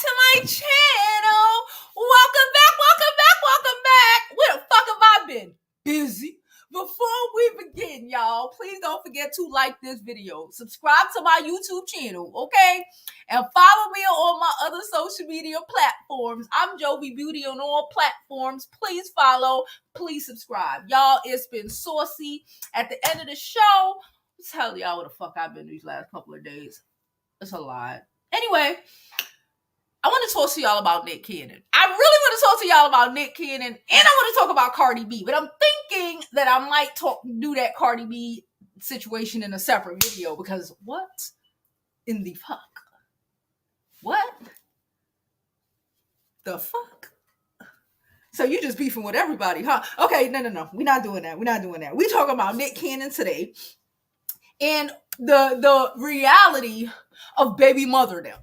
to my channel. Welcome back, welcome back, welcome back. Where the fuck have I been? Busy. Before we begin, y'all, please don't forget to like this video, subscribe to my YouTube channel, okay? And follow me on all my other social media platforms. I'm Jovi Beauty on all platforms. Please follow, please subscribe. Y'all, it's been saucy. At the end of the show, I'll tell y'all what the fuck I've been these last couple of days. It's a lot. Anyway, I want to talk to y'all about Nick Cannon. I really want to talk to y'all about Nick Cannon, and I want to talk about Cardi B. But I'm thinking that I might do that Cardi B situation in a separate video because what in the fuck? What the fuck? So you just beefing with everybody, huh? Okay, no. We're not doing that. We're talking about Nick Cannon today and the reality of baby motherdom.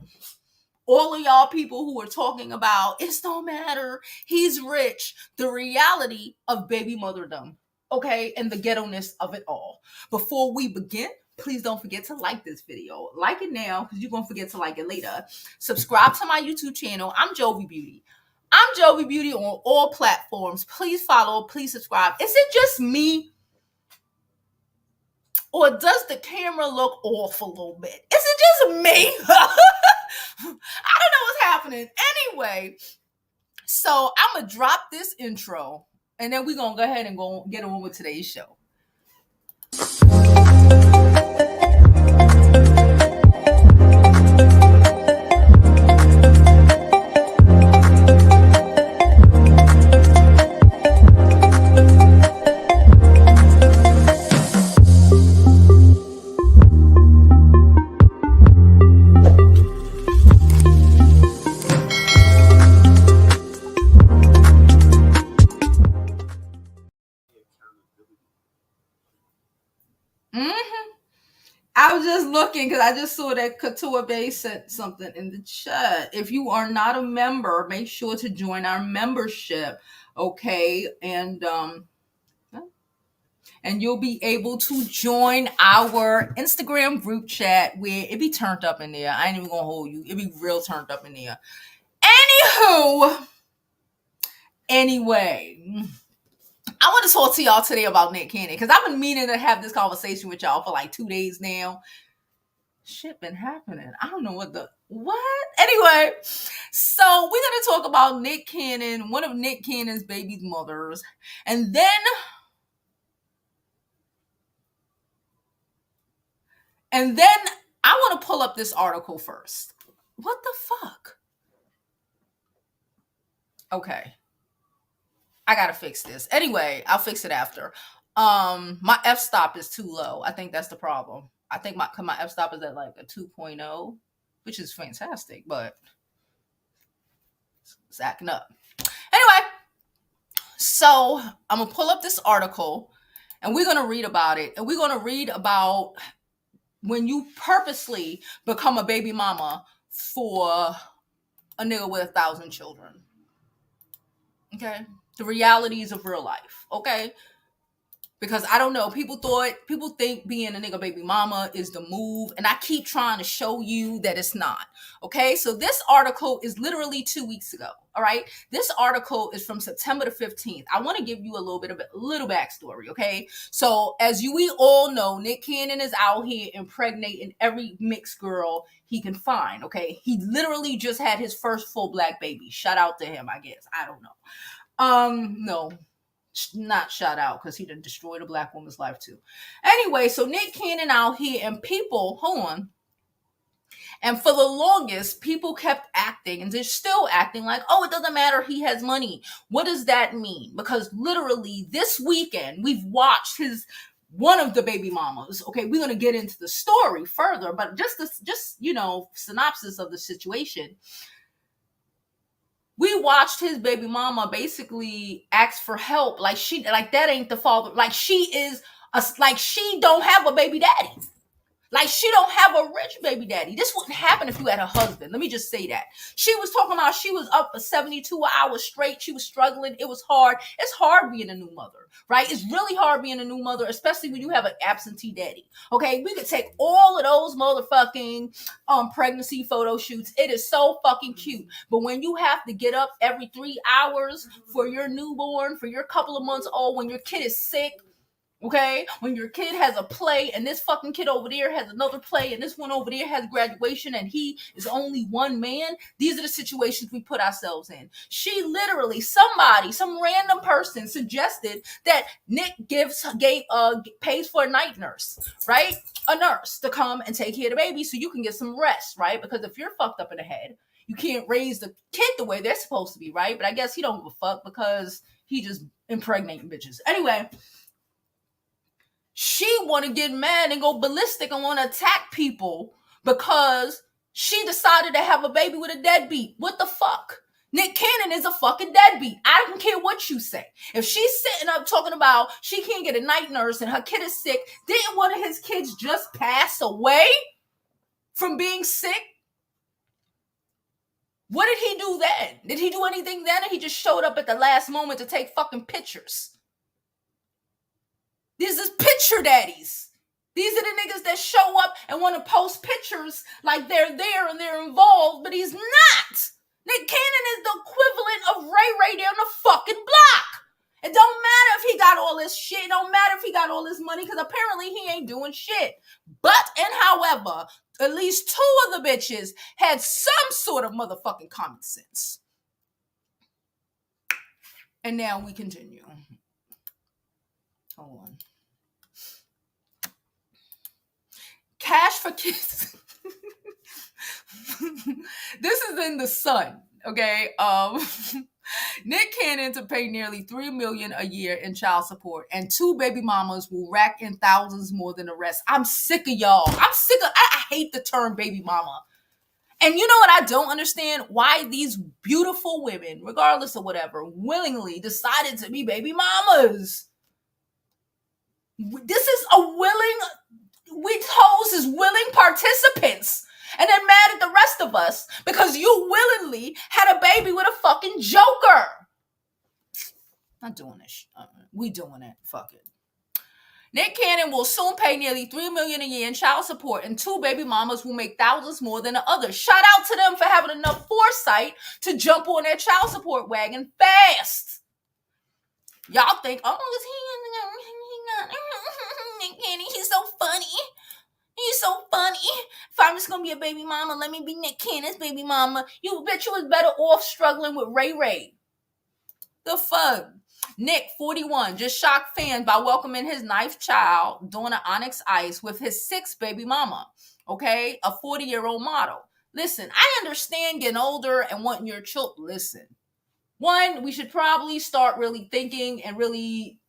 All of y'all people who are talking about, it don't matter, he's rich. The reality of baby motherdom, okay? And the ghetto-ness of it all. Before we begin, please don't forget to like this video. Like it now, because you're going to forget to like it later. Subscribe to my YouTube channel. I'm Jovi Beauty. I'm Jovi Beauty on all platforms. Please follow, please subscribe. Is it just me? Or does the camera look off a little bit? Is it just me? I don't know what's happening. Anyway, so I'm going to drop this intro, and then we're going to go ahead and get on with today's show. I was just looking because I just saw that Couture Bay sent something in the chat. If you are not a member, make sure to join our membership, okay? And you'll be able to join our Instagram group chat where it be turned up in there. I ain't even gonna hold you. It be real turned up in there. Anyway, I want to talk to y'all today about Nick Cannon because I've been meaning to have this conversation with y'all for like 2 days now. Shit been happening. I don't know what? Anyway, so we're going to talk about Nick Cannon, one of Nick Cannon's baby's mothers. And then I want to pull up this article first. What the fuck? Okay. I gotta fix this. Anyway, I'll fix it after. My f-stop is too low. I think that's the problem. I think my f-stop is at like a 2.0, which is fantastic, but it's acting up. Anyway, so I'm gonna pull up this article and we're gonna read about it. And we're gonna read about when you purposely become a baby mama for a nigga with 1,000 children. Okay? The realities of real life, okay? Because I don't know, people think being a nigga baby mama is the move, and I keep trying to show you that it's not, okay? So this article is literally 2 weeks ago, all right? This article is from September the 15th. I want to give you a little backstory, okay? So as we all know, Nick Cannon is out here impregnating every mixed girl he can find, okay? He literally just had his first full black baby. Shout out to him, I guess. I don't know. No, not shout out because he done destroyed a black woman's life too. Anyway, so Nick Cannon out here and people, hold on. And for the longest, people kept acting and they're still acting like, oh, it doesn't matter. He has money. What does that mean? Because literally this weekend, we've watched one of the baby mamas. Okay, we're going to get into the story further, but just synopsis of the situation. We watched his baby mama basically ask for help. Like that ain't the father. Like she don't have a baby daddy. Like, she don't have a rich baby daddy. This wouldn't happen if you had a husband. Let me just say that. She was talking about she was up for 72 hours straight. She was struggling. It was hard. It's hard being a new mother, right? It's really hard being a new mother, especially when you have an absentee daddy. Okay, we could take all of those motherfucking pregnancy photo shoots. It is so fucking cute. But when you have to get up every 3 hours for your newborn, for your couple of months old, when your kid is sick, okay, when your kid has a play and this fucking kid over there has another play and this one over there has graduation and he is only one man, these are the situations we put ourselves in. She literally, some random person suggested that Nick pays for a night nurse, right? A nurse to come and take care of the baby so you can get some rest, right? Because if you're fucked up in the head, you can't raise the kid the way they're supposed to be, right? But I guess he don't give a fuck because he just impregnating bitches. Anyway, she want to get mad and go ballistic and want to attack people because she decided to have a baby with a deadbeat. What the fuck? Nick Cannon is a fucking deadbeat. I don't care what you say. If she's sitting up talking about she can't get a night nurse and her kid is sick, didn't one of his kids just pass away from being sick? What did he do then? Did he do anything then, or he just showed up at the last moment to take fucking pictures? These is picture daddies. These are the niggas that show up and want to post pictures like they're there and they're involved, but he's not. Nick Cannon is the equivalent of Ray down the fucking block. It don't matter if he got all this shit. It don't matter if he got all this money, because apparently he ain't doing shit. But, and however, at least two of the bitches had some sort of motherfucking common sense. And now we continue. Hold on. Cash for kids. This is in the Sun, okay? Nick Cannon to pay nearly $3 million a year in child support, and two baby mamas will rack in thousands more than the rest. I'm sick of y'all. I hate the term baby mama. And you know what I don't understand? Why these beautiful women, regardless of whatever, willingly decided to be baby mamas. This is we hoes is willing participants. And then mad at the rest of us because you willingly had a baby with a fucking joker. Not doing this. We doing it. Fuck it. Nick Cannon will soon pay nearly $3 million a year in child support, and two baby mamas will make thousands more than the others. Shout out to them for having enough foresight to jump on their child support wagon fast. Y'all think, oh, Nick Cannon, he's so funny. He's so funny. If I'm just gonna be a baby mama, let me be Nick Cannon's baby mama. You bet you was better off struggling with Ray. The fuck? Nick, 41, just shocked fans by welcoming his ninth child, Donna Onyx Ice, with his sixth baby mama. Okay, a 40-year-old model. Listen, I understand getting older and wanting your children. Listen, one, we should probably start really thinking and really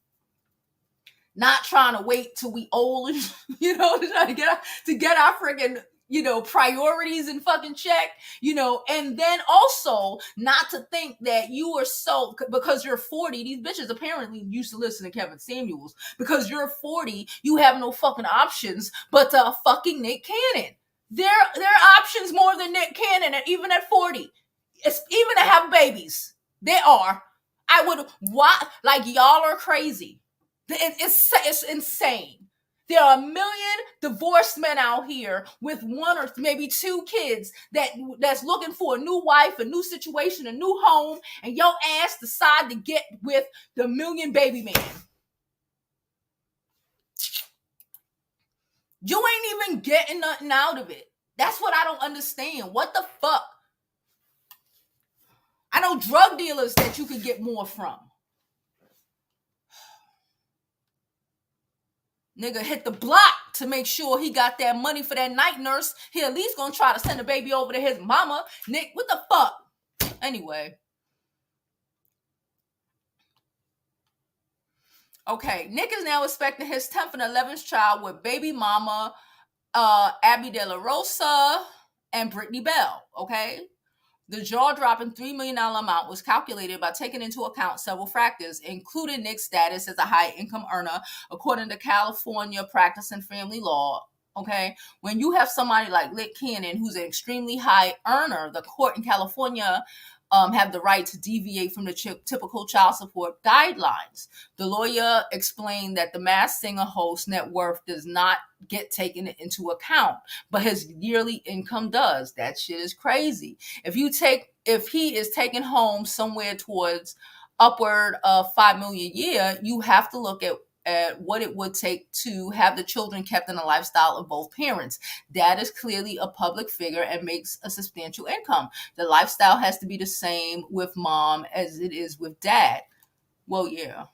not trying to wait till we old, you know, to try to get our freaking, you know, priorities in fucking check, you know, and then also not to think that you are so, because you're 40, these bitches apparently used to listen to Kevin Samuels, because you're 40, you have no fucking options but to fucking Nick Cannon. There are options more than Nick Cannon, and even at 40, it's even to have babies. There are. I would, what? Like, y'all are crazy. It's insane. There are 1 million divorced men out here with one or maybe two kids that's looking for a new wife, a new situation, a new home, and your ass decide to get with the 1 million baby man. You ain't even getting nothing out of it. That's what I don't understand. What the fuck? I know drug dealers that you could get more from. Nigga hit the block to make sure he got that money for that night nurse. He at least gonna try to send the baby over to his mama. Nick, what the fuck? Anyway. Okay, Nick is now expecting his 10th and 11th child with baby mama Abby De La Rosa and Brittany Bell, okay? The jaw-dropping $3 million amount was calculated by taking into account several factors, including Nick's status as a high-income earner, according to California practice and family law. Okay, when you have somebody like Nick Cannon, who's an extremely high earner, the court in California have the right to deviate from the typical child support guidelines. The lawyer explained that the Masked Singer host net worth does not get taken into account, but his yearly income does. That shit is crazy. If he is taking home somewhere towards upward of 5 million a year, you have to look at what it would take to have the children kept in the lifestyle of both parents. Dad is clearly a public figure and makes a substantial income. The lifestyle has to be the same with mom as it is with dad. Well, yeah.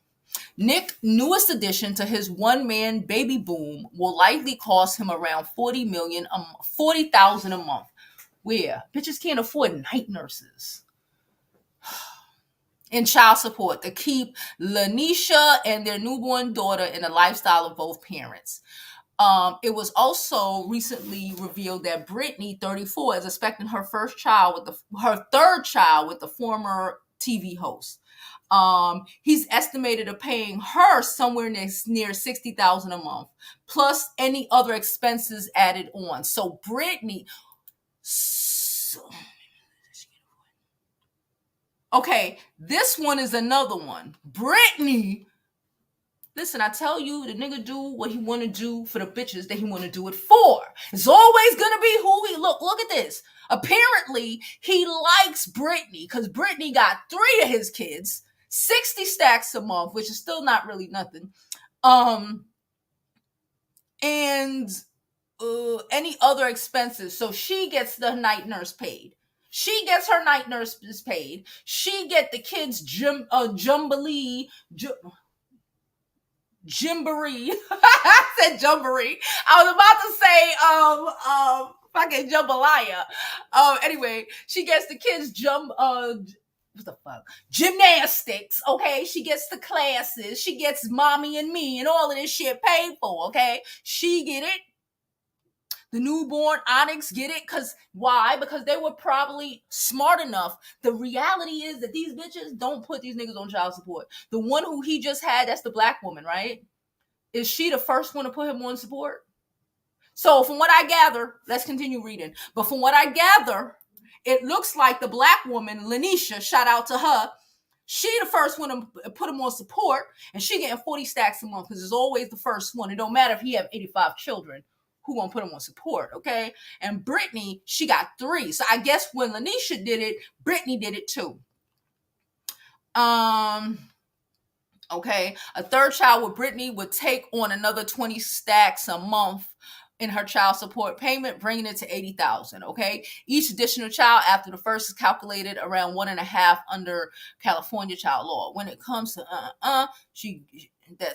Nick, newest addition to his one-man baby boom, will likely cost him around 40,000 a month. Where bitches can't afford night nurses in child support to keep Lanisha and their newborn daughter in the lifestyle of both parents. It was also recently revealed that Brittany, 34, is expecting her third child with the former TV host. He's estimated of paying her somewhere near 60,000 a month, plus any other expenses added on. So Brittany. Okay, this one is another one. Brittany, listen, I tell you, the nigga do what he want to do for the bitches that he want to do it for. It's always gonna be who he look at this. Apparently, he likes Brittany because Brittany got 3 of his kids, 60 stacks a month, which is still not really nothing. And any other expenses. So she gets the night nurse paid. She gets her night nurses paid. She get the kids jamboree. I said jamboree. I was about to say fucking jambalaya. Anyway, she gets the kids what the fuck? Gymnastics, okay? She gets the classes. She gets mommy and me and all of this shit paid for, okay? She get it. The newborn Onyx get it. Because why? Because they were probably smart enough. The reality is that these bitches don't put these niggas on child support. The one who he just had, that's the black woman, right? Is she the first one to put him on support? So from what I gather, let's continue reading. But from what I gather, it looks like the black woman, Lanisha, shout out to her, she the first one to put him on support, and she getting 40 stacks a month because it's always the first one. It don't matter if he have 85 children. Who gonna put him on support, okay? And Brittany, she got 3. So I guess when Lanisha did it, Brittany did it too. Okay, a third child with Brittany would take on another 20 stacks a month in her child support payment, bringing it to 80,000. Okay, each additional child after the first is calculated around 1.5 under California child law. When it comes to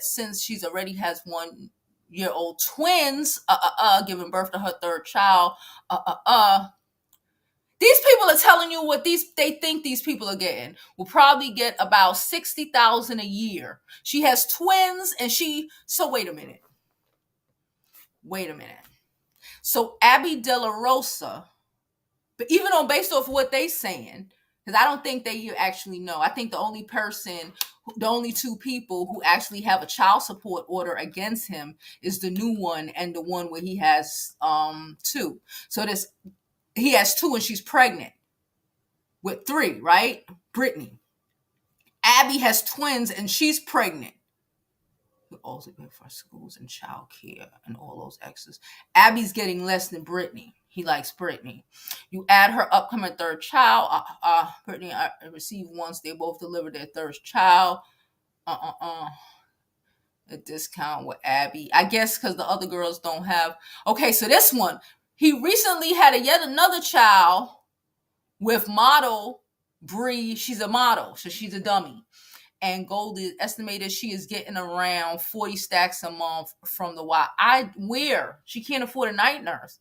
since she's already has 1-year-old twins, giving birth to her third child, these people are telling you what they think these people are getting. Will probably get about 60,000 a year. She has twins, and so wait a minute. So Abby De La Rosa, but even on based off what they saying, because I don't think they actually know. I think the only 2 people who actually have a child support order against him is the new one and the one where he has 2. So he has 2 and she's pregnant with 3, right? Brittany. Abby has twins and she's pregnant. We also pay for schools and child care and all those extras. Abby's getting less than Brittany. He likes Brittany. You add her upcoming third child. Brittany received once they both delivered their third child. A discount with Abby. I guess because the other girls don't have. Okay, so this one. He recently had yet another child with model Bre. She's a model, so she's a dummy. And Gold is estimated she is getting around 40 stacks a month from the where she can't afford a night nurse.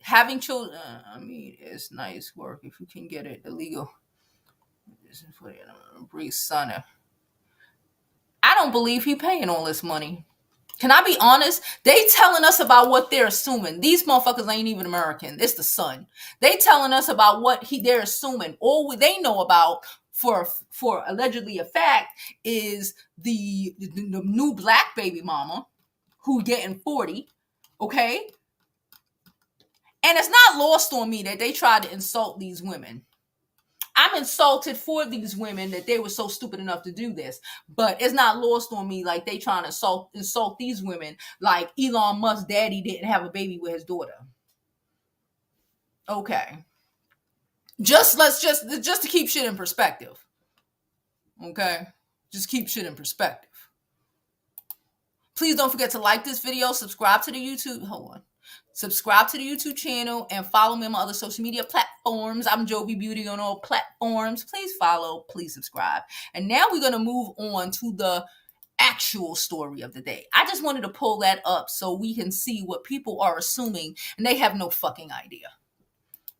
Having children, it's nice work if you can get it illegal. This is for Bree's son. I don't believe he paying all this money. Can I be honest? They telling us about what they're assuming. These motherfuckers ain't even American. It's the son. They telling us about what they're assuming. All they know about for allegedly a fact is the new black baby mama who getting 40. Okay? And it's not lost on me that they tried to insult these women. I'm insulted for these women that they were so stupid enough to do this. But it's not lost on me like they trying to insult these women like Elon Musk's daddy didn't have a baby with his daughter. Okay. Just to keep shit in perspective. Okay? Just keep shit in perspective. Please don't forget to like this video, subscribe to the YouTube. Hold on. Subscribe to the YouTube channel and follow me on my other social media platforms. I'm Jovi Beauty on all platforms. Please follow, please subscribe. And now we're going to move on to the actual story of the day. I just wanted to pull that up so we can see what people are assuming and they have no fucking idea.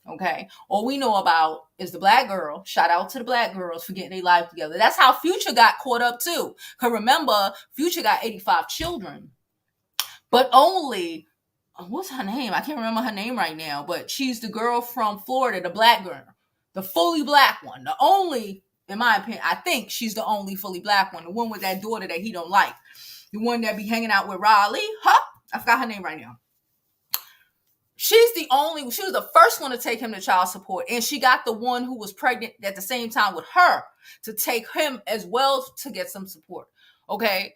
Okay? All we know about is the black girl. Shout out to the black girls for getting their life together. That's how Future got caught up too. Because remember, Future got 85 children. But only, what's her name? I can't remember her name right now. But she's the girl from Florida, the black girl. The fully black one. The only, in my opinion, I think she's the only fully black one. The one with that daughter that he don't like. The one that be hanging out with Riley. Huh? I forgot her name right now. She was the first one to take him to child support. And she got the one who was pregnant at the same time with her to take him as well to get some support. Okay?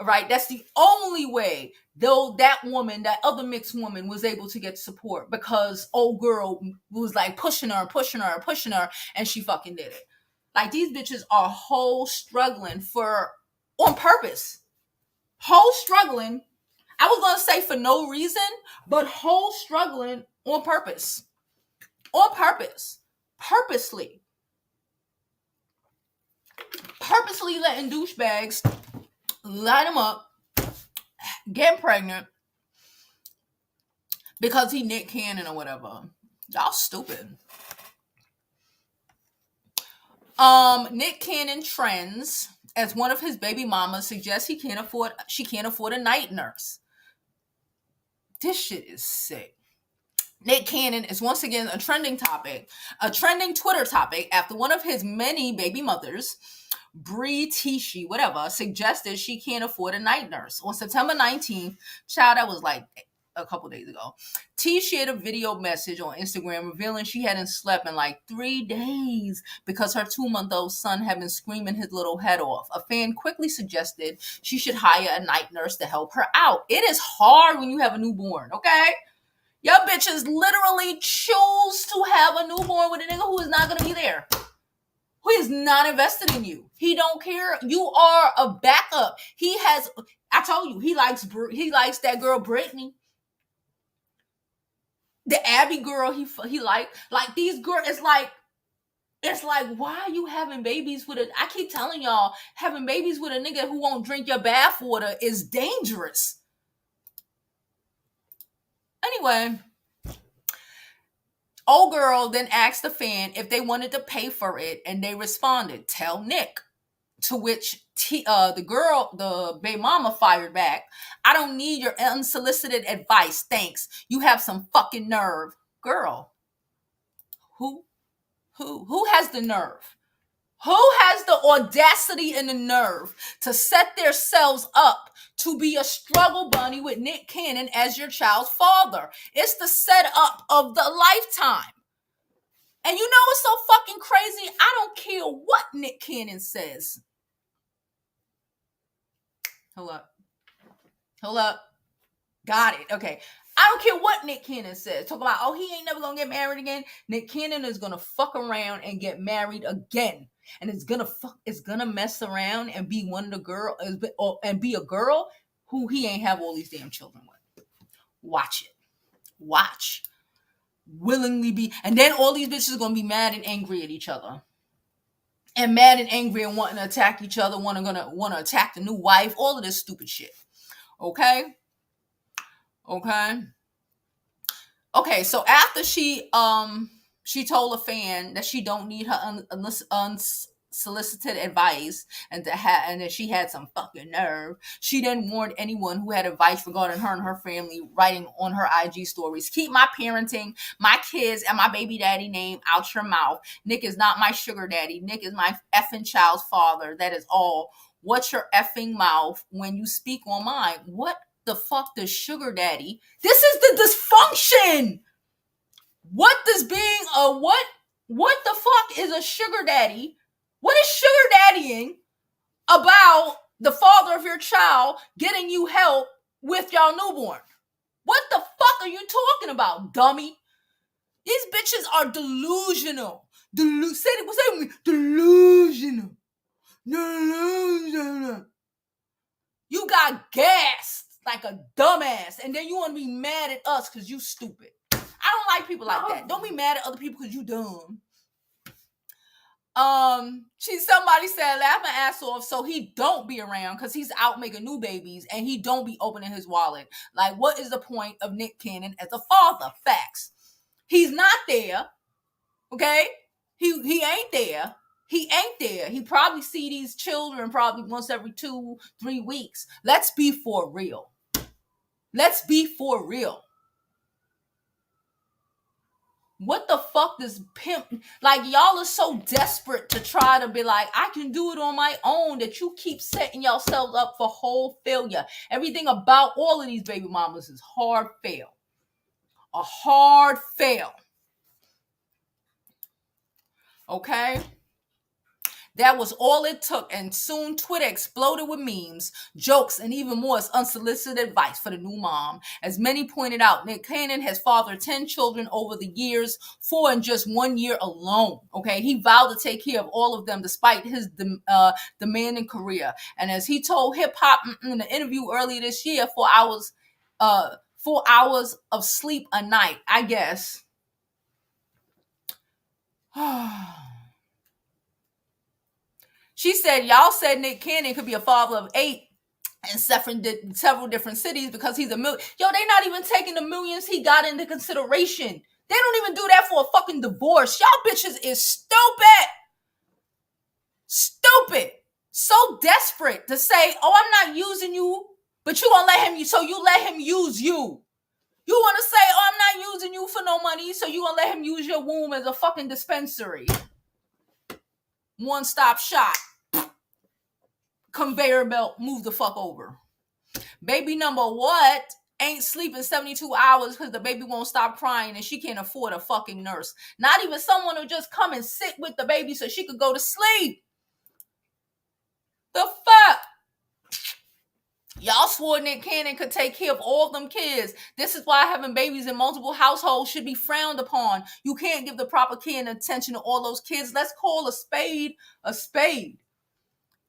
Right? That's the only way, though, that woman, that other mixed woman was able to get support because old girl was like pushing her, and she fucking did it. Like, these bitches are whole struggling on purpose. Whole struggling. I was going to say for no reason, but whole struggling on purpose. On purpose. Purposely. Purposely letting douchebags line them up, get pregnant, because he Nick Cannon or whatever. Y'all stupid. Nick Cannon trends as one of his baby mamas suggests she can't afford a night nurse. This shit is sick. Nick Cannon is once again a trending Twitter topic after one of his many baby mothers, Bre Tiesi, whatever, suggested she can't afford a night nurse. On September 19th, that was like a couple days ago, T shared a video message on Instagram revealing she hadn't slept in like 3 days because her 2-month-old son had been screaming his little head off. A fan quickly suggested she should hire a night nurse to help her out. It is hard when you have a newborn, okay? Your bitches literally choose to have a newborn with a nigga who is not going to be there. Who is not invested in you. He don't care. You are a backup. I told you, he likes that girl Brittany. The Abby girl he like these girls. It's like, why are you having babies with I keep telling y'all, having babies with a nigga who won't drink your bath water is dangerous. Anyway, old girl then asked the fan if they wanted to pay for it, and they responded, "Tell Nick." To which the baby mama fired back, "I don't need your unsolicited advice, thanks. You have some fucking nerve." Girl, who has the nerve? Who has the audacity and the nerve to set themselves up to be a struggle bunny with Nick Cannon as your child's father? It's the setup of the lifetime. And you know what's so fucking crazy? I don't care what Nick Cannon says. Hold up. Got it. Okay. I don't care what Nick Cannon says. Talk about, oh, he ain't never gonna get married again. Nick Cannon is gonna fuck around and get married again. And it's gonna mess around and be one of the girls, and be a girl who he ain't have all these damn children with. Watch it. Watch. Willingly be, and then all these bitches are gonna be mad and angry at each other. And mad and angry and wanting to attack each other, want to attack the new wife, all of this stupid shit. Okay? Okay, so after she told a fan that she don't need her unsolicited advice and that she had some fucking nerve, she then warned anyone who had advice regarding her and her family, writing on her IG stories, "Keep my parenting, my kids, and my baby daddy name out your mouth. Nick is not my sugar daddy. Nick is my effing child's father. That is all. Watch your effing mouth when you speak on mine." What the fuck does sugar daddy? This is the dysfunction. What does being a what the fuck is a sugar daddy? What is sugar daddying about the father of your child getting you help with y'all newborn? What the fuck are you talking about, dummy? These bitches are delusional. Say it with me. Delusional. Delusional. You got gassed like a dumbass, and then you want to be mad at us because you stupid. I don't like people like that. Don't be mad at other people because you dumb. Somebody said laughing ass off so he don't be around because he's out making new babies and he don't be opening his wallet. Like, what is the point of Nick Cannon as a father? Facts. He's not there. Okay? He ain't there. He ain't there. He probably see these children probably once every 2-3 weeks. Let's be for real. Let's be for real. What the fuck does pimp, like, y'all are so desperate to try to be like, I can do it on my own, that you keep setting yourselves up for whole failure. Everything about all of these baby mamas is hard fail. A hard fail. Okay? That was all it took, and soon Twitter exploded with memes, jokes, and even more unsolicited advice for the new mom. As many pointed out, Nick Cannon has fathered 10 children over the years, 4 in just 1 year alone. Okay, he vowed to take care of all of them despite his demanding career. And as he told Hip Hop in an interview earlier this year, 4 hours of sleep a night, I guess. She said, y'all said Nick Cannon could be a father of 8 in several different cities because he's a million. Yo, they not even taking the millions he got into consideration. They don't even do that for a fucking divorce. Y'all bitches is stupid. Stupid. So desperate to say, oh, I'm not using you, but you gonna let him, so you let him use you. You want to say, oh, I'm not using you for no money, so you gonna let him use your womb as a fucking dispensary. One-stop shop. Conveyor belt, move the fuck over. Baby number what ain't sleeping 72 hours because the baby won't stop crying and she can't afford a fucking nurse. Not even someone who just come and sit with the baby so she could go to sleep. The fuck? Y'all swore Nick Cannon could take care of all of them kids. This is why having babies in multiple households should be frowned upon. You can't give the proper care and attention to all those kids. Let's call a spade a spade.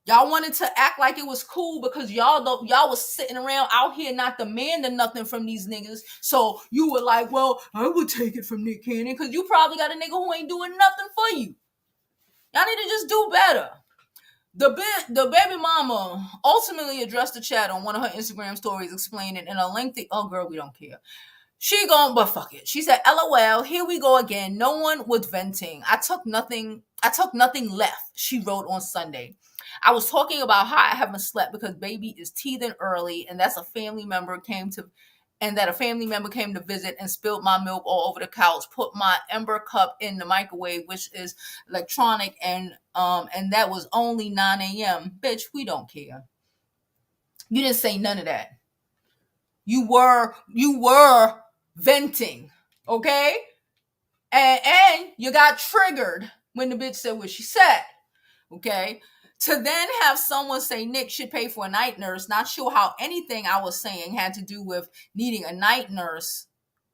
Y'all wanted to act like it was cool because y'all was sitting around out here not demanding nothing from these niggas. So you were like, well, I would take it from Nick Cannon because you probably got a nigga who ain't doing nothing for you. Y'all need to just do better. The baby mama ultimately addressed the chat on one of her Instagram stories, explaining in a lengthy, oh girl, we don't care. She gone, but fuck it. She said, LOL, here we go again. No one was venting. I took nothing left, she wrote on Sunday. I was talking about how I haven't slept because baby is teething early, and that a family member came to visit and spilled my milk all over the couch, put my Ember cup in the microwave, which is electronic, and that was only 9 a.m. Bitch, we don't care. You didn't say none of that. You were venting, okay? And you got triggered when the bitch said what she said, okay? To then have someone say Nick should pay for a night nurse, not sure how anything I was saying had to do with needing a night nurse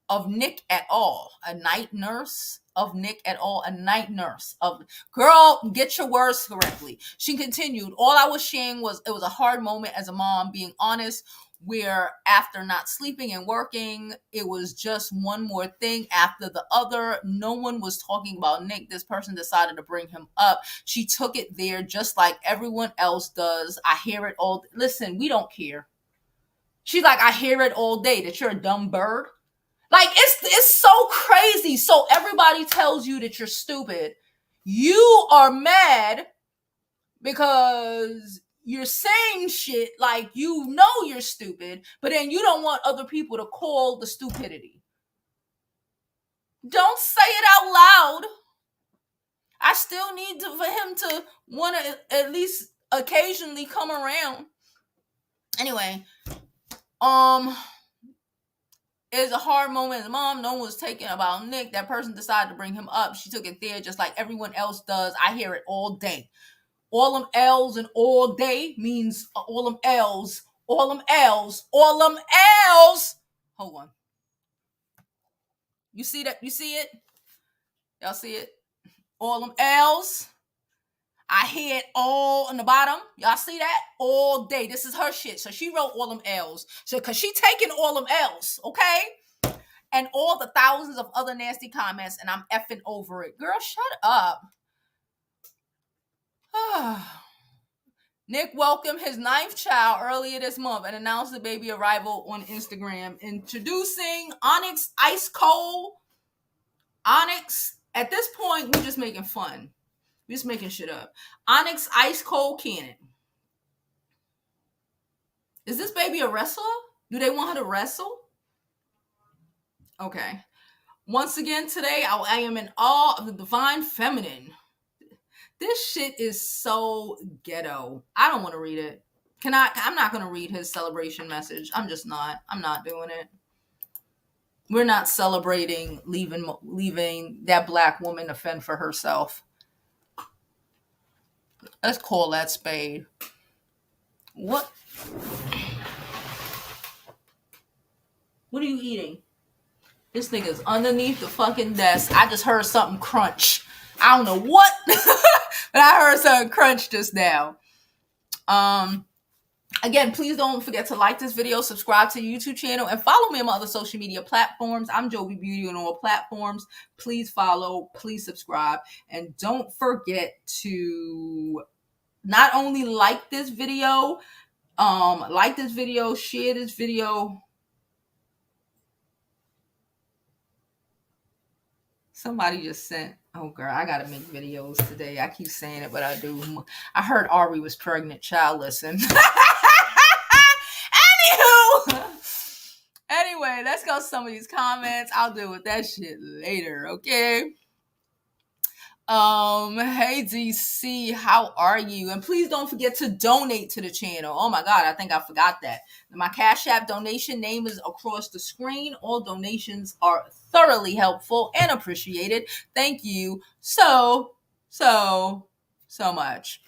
of Nick at all. A night nurse of Nick at all. A night nurse of... Girl, get your words correctly. She continued, all I was sharing was it was a hard moment as a mom, being honest, where after not sleeping and working, it was just one more thing after the other. No one was talking about Nick. This person decided to bring him up. She took it there just like everyone else does. I hear it all. Listen, we don't care. She's like, I hear it all day that you're a dumb bird. Like, it's so crazy. So everybody tells you that you're stupid. You are mad because you're saying shit like you know you're stupid, but then you don't want other people to call the stupidity. Don't say it out loud. I still need for him to want to at least occasionally come around. Anyway, It's a hard moment as a mom. No one was taking about Nick. That person decided to bring him up. She took it there just like everyone else does. I hear it all day. All them L's and all day means all them L's. All them L's. All them L's. Hold on. You see that? You see it? Y'all see it? All them L's. I hear it all on the bottom. Y'all see that? All day. This is her shit. So she wrote all them L's. So because she taking all them L's, okay? And all the thousands of other nasty comments, and I'm effing over it. Girl, shut up. Nick welcomed his 9th child earlier this month and announced the baby arrival on Instagram. Introducing Onyx Ice Cold. Onyx, at this point, we're just making fun. We're just making shit up. Onyx Ice Cold Cannon. Is this baby a wrestler? Do they want her to wrestle? Okay. Once again today, I am in awe of the divine feminine. This shit is so ghetto. I don't want to read it. I'm not going to read his celebration message. I'm just not. I'm not doing it. We're not celebrating leaving that black woman to fend for herself. Let's call that spade. What? What are you eating? This nigga's underneath the fucking desk. I just heard something crunch. I don't know what, but I heard something crunch just now. Again, please don't forget to like this video, subscribe to the YouTube channel, and follow me on my other social media platforms. I'm Jovi Beauty on all platforms. Please follow, please subscribe, and don't forget to not only like this video, share this video. Somebody just sent, oh girl, I gotta make videos today. I keep saying it, but I do. I heard Ari was pregnant, childless, and anyway, let's go to some of these comments. I'll deal with that shit later, okay? Hey DC, how are you? And please don't forget to donate to the channel. Oh my God, I think I forgot that. My Cash App donation name is across the screen. All donations are thoroughly helpful and appreciated. Thank you so much.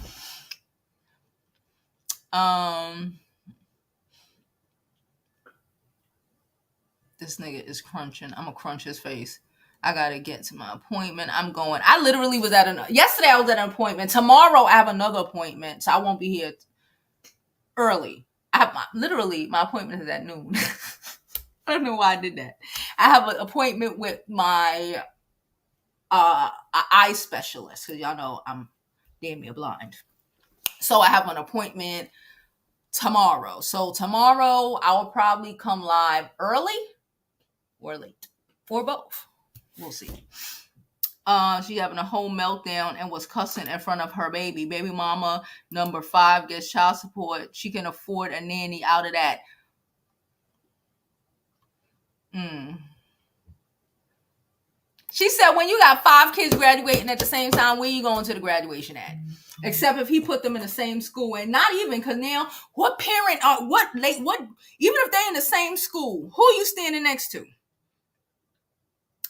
This nigga is crunching. I'm gonna crunch his face. I gotta get to my appointment. I literally was yesterday I was at an appointment. Tomorrow I have another appointment, so I won't be here early. I have my appointment is at noon. I don't know why I did that. I have an appointment with my eye specialist, because y'all know I'm damn near blind. So I have an appointment tomorrow. So tomorrow I will probably come live early or late, or both. We'll see. She having a whole meltdown and was cussing in front of her baby. Baby mama number 5 gets child support. She can afford a nanny out of that. She said, when you got 5 kids graduating at the same time, where you going to the graduation at? Except if he put them in the same school. And not even, because now, what parent, even if they're in the same school, who are you standing next to?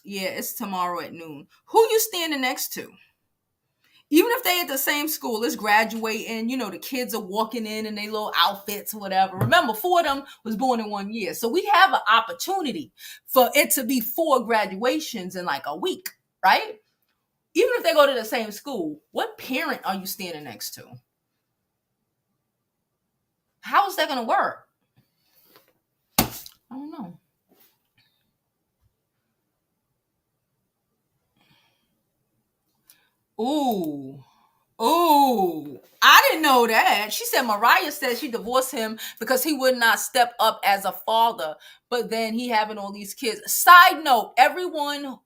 Yeah, it's tomorrow at noon. Who you standing next to? Even if they at the same school, it's graduating, the kids are walking in their little outfits or whatever. Remember, 4 of them was born in 1 year. So we have an opportunity for it to be 4 graduations in like a week, right? Even if they go to the same school, what parent are you standing next to? How is that going to work? I don't know. Ooh, I didn't know that. She said Mariah said she divorced him because he would not step up as a father, but then he having all these kids. Side note, everyone,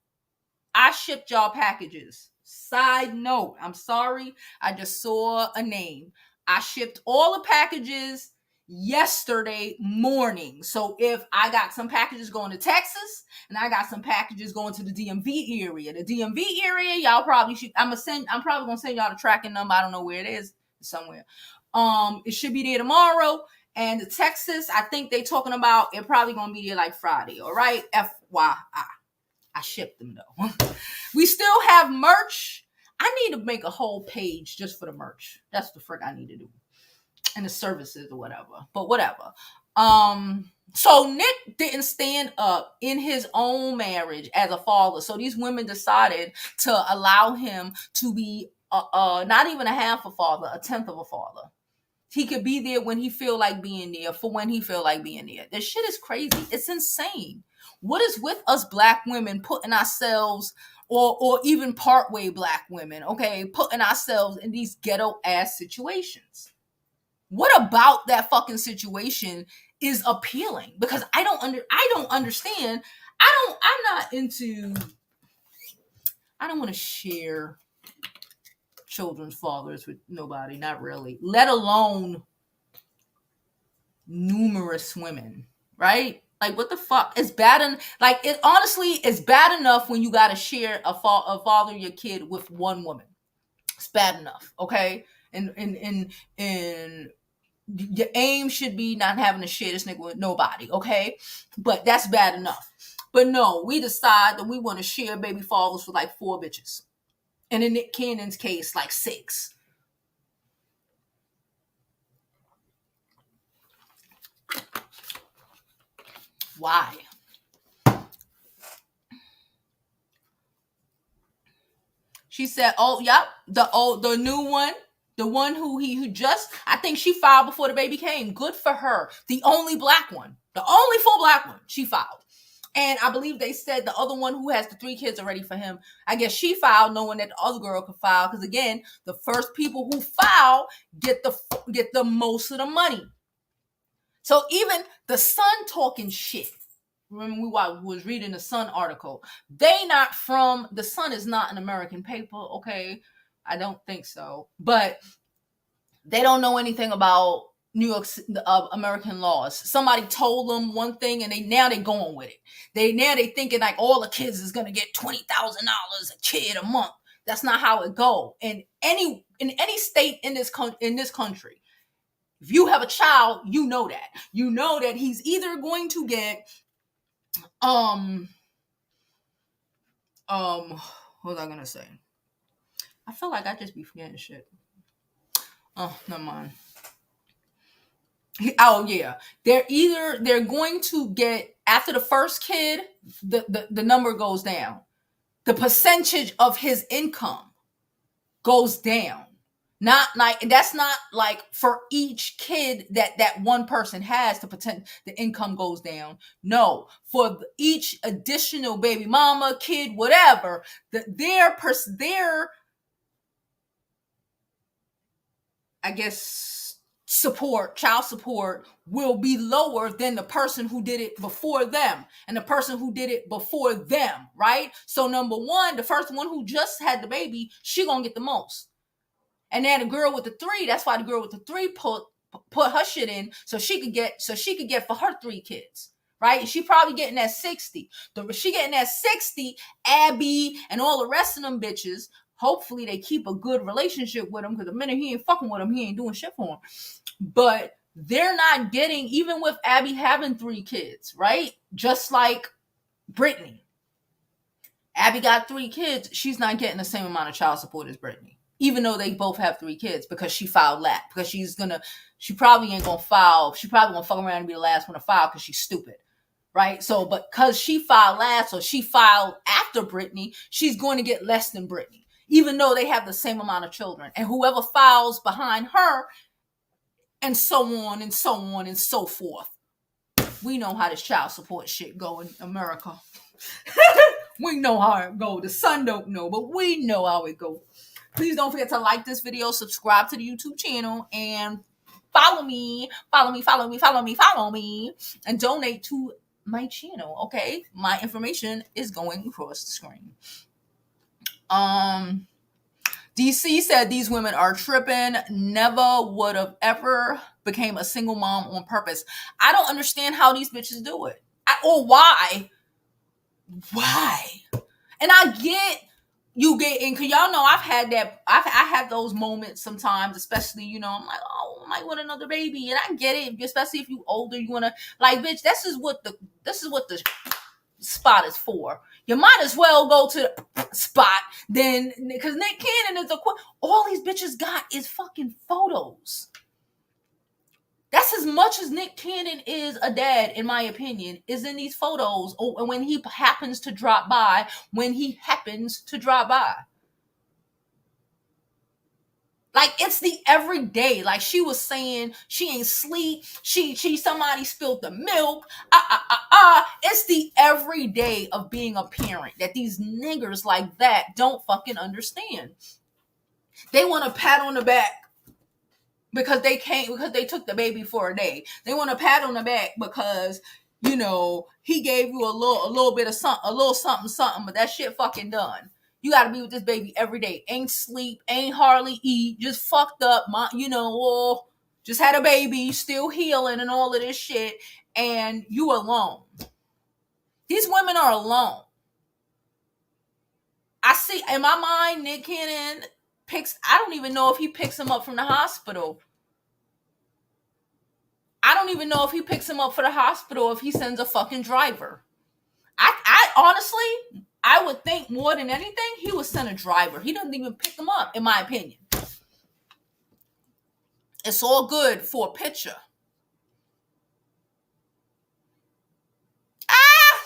I shipped y'all packages. Side note, I'm sorry, I just saw a name. I shipped all the packages yesterday morning. So if I got some packages going to Texas and I got some packages going to the DMV area. The DMV area, y'all probably should. I'm probably gonna send y'all the tracking number. I don't know where it is, somewhere. It should be there tomorrow. And Texas, I think they talking about it probably gonna be there like Friday. All right, FYI. I shipped them though. We still have merch. I need to make a whole page just for the merch. That's the frick I need to do. And the services or whatever. But whatever. So Nick didn't stand up in his own marriage as a father. So these women decided to allow him to be not even a half a father, a tenth of a father. He could be there when he feel like being there, for when he feel like being there. This shit is crazy. It's insane. What is with us black women putting ourselves, or even partway black women, okay, putting ourselves in these ghetto ass situations? What about that fucking situation is appealing? Because I don't understand. I'm not into, I don't want to share children's fathers with nobody, not really, let alone numerous women, right? Like, what the fuck? It's bad. Like, it honestly is bad enough when you got to share a father your kid with one woman. It's bad enough, okay? And your aim should be not having to share this nigga with nobody, okay? But that's bad enough. But no, we decide that we want to share baby fathers with like 4 bitches. And in Nick Cannon's case, like 6. Why? She said, "Oh, yep, the new one, the one who just, I think she filed before the baby came. Good for her. The only black one, the only full black one, she filed." And I believe they said the other one who has the 3 kids already for him, I guess she filed knowing that the other girl could file. Because again, the first people who file get the most of the money. So even the Sun talking shit. Remember, we was reading the Sun article. The Sun is not an American paper, okay? I don't think so. But they don't know anything about New York American laws. Somebody told them one thing, and they going with it. They thinking like all the kids is gonna get $20,000 a kid a month. That's not how it go. In any state in this country, if you have a child, you know that. You know that he's either going to get what was I gonna say? I feel like I just be forgetting shit. Oh, never mind. Oh yeah, they're going to get, after the first kid, the number goes down. The percentage of his income goes down. Not like, that's not like for each kid that one person has, the income goes down. No, for each additional baby mama, kid, whatever, their I guess child support will be lower than the person who did it before them, and the person who did it before them, right? So number one, the first one who just had the baby, she gonna get the most. And then the girl with the 3, that's why the girl with the 3 put her shit in so she could get for her 3 kids, right? She probably getting that 60. She getting that 60. Abby and all the rest of them bitches, hopefully they keep a good relationship with him, because the minute he ain't fucking with him, he ain't doing shit for him. But they're not getting, even with Abby having 3 kids, right? Just like Brittany. Abby got 3 kids. She's not getting the same amount of child support as Brittany, even though they both have 3 kids, because she filed last. Because she probably ain't gonna file. She probably gonna fuck around and be the last one to file because she's stupid, right? So, but because she filed last, or she filed after Brittany, she's going to get less than Brittany, even though they have the same amount of children. And whoever files behind her, and so on and so on and so forth. We know how this child support shit go in America. We know how it go. The Sun don't know, but we know how it go. Please don't forget to like this video, subscribe to the YouTube channel, and follow me, and donate to my channel, okay? My information is going across the screen. DC said these women are tripping, never would have ever became a single mom on purpose. I don't understand how these bitches do it. Or why. And I get, cause y'all know I've had that, I have those moments sometimes, especially, I'm like, oh, might want another baby. And I get it, especially if you older, you want to, like, bitch, this is what the spot is for. You might as well go to the spot then, because Nick Cannon is all these bitches got is fucking photos. That's as much as Nick Cannon is a dad, in my opinion, is in these photos. Oh, and when he happens to drop by, Like, it's the everyday. Like, she was saying she ain't sleep. She somebody spilled the milk. It's the everyday of being a parent that these niggers like that don't fucking understand. They want a pat on the back because they took the baby for a day. They want a pat on the back because, he gave you a little bit of something, a little something, but that shit fucking done. You got to be with this baby every day. Ain't sleep, ain't hardly eat, just fucked up. Just had a baby, still healing and all of this shit, and you alone. These women are alone. I see, in my mind, Nick Cannon I don't even know if he picks him up from the hospital. I don't even know if he picks him up for the hospital, if he sends a fucking driver. I honestly, I would think more than anything, he would send a driver. He doesn't even pick them up, in my opinion. It's all good for a picture.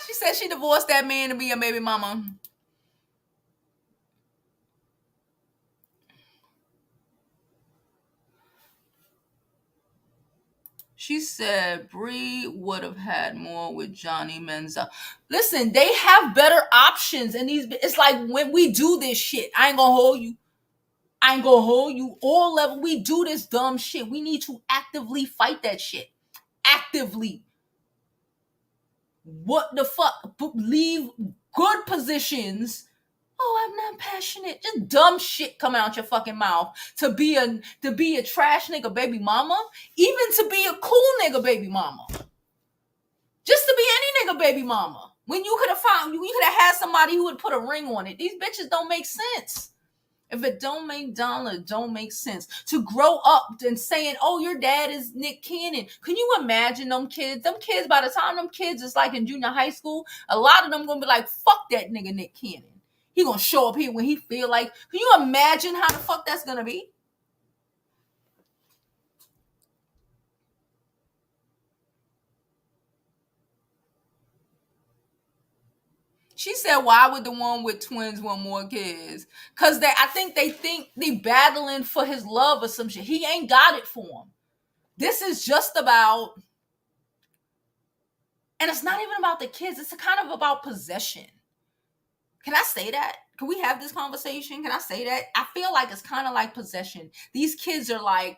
She said she divorced that man to be a baby mama. She said Bre would have had more with Johnny Menzel. Listen, they have better options, and it's like when we do this shit, I ain't gonna hold you. All level, we do this dumb shit. We need to actively fight that shit. Actively. What the fuck? Leave good positions. Oh, I'm not passionate. Just dumb shit coming out your fucking mouth to be a trash nigga baby mama, even to be a cool nigga baby mama. Just to be any nigga baby mama. When you could have had somebody who would put a ring on it. These bitches don't make sense. If it don't make dollar, it don't make sense. To grow up and saying, oh, your dad is Nick Cannon. Can you imagine them kids? Them kids, by the time them kids is like in junior high school, a lot of them gonna be like, fuck that nigga Nick Cannon. He gonna show up here when he feel like. Can you imagine how the fuck that's gonna be? She said, why would the one with twins want more kids? Because I think they battling for his love or some shit. He ain't got it for him. This is just about, and it's not even about the kids. It's kind of about possession. Can I say that? Can we have this conversation? Can I say that? I feel like it's kind of like possession. These kids are like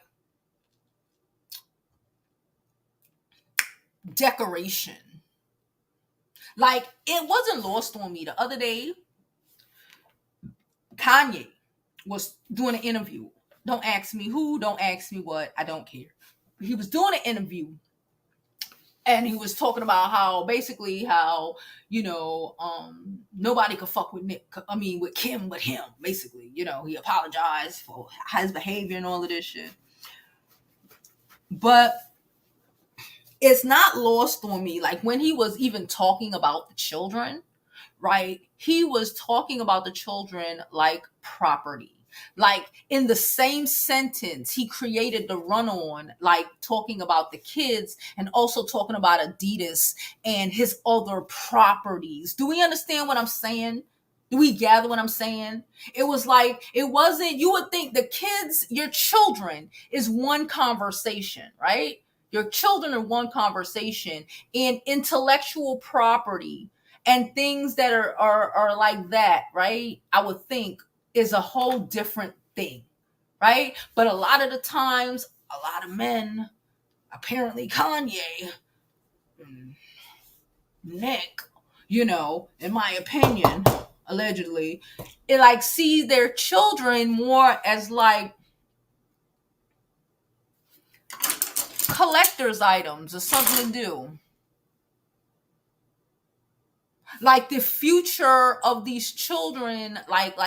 decoration. Like, it wasn't lost on me the other day. Kanye was doing an interview. Don't ask me who, don't ask me what. I don't care. He was doing an interview. And he was talking about how nobody could fuck with with Kim but him, basically. He apologized for his behavior and all of this shit. But it's not lost on me. Like, when he was even talking about the children, right? He was talking about the children like property. Like, in the same sentence, he created the run-on, like talking about the kids and also talking about Adidas and his other properties. Do we understand what I'm saying? Do we gather what I'm saying? It was like, it wasn't, you would think the kids, your children is one conversation, right? Your children are one conversation, and intellectual property and things that are like that, right? I would think is a whole different thing, right? But a lot of the times, a lot of men, apparently Kanye, Nick, in my opinion, allegedly, it like sees their children more as like collector's items or something to do. Like, the future of these children, like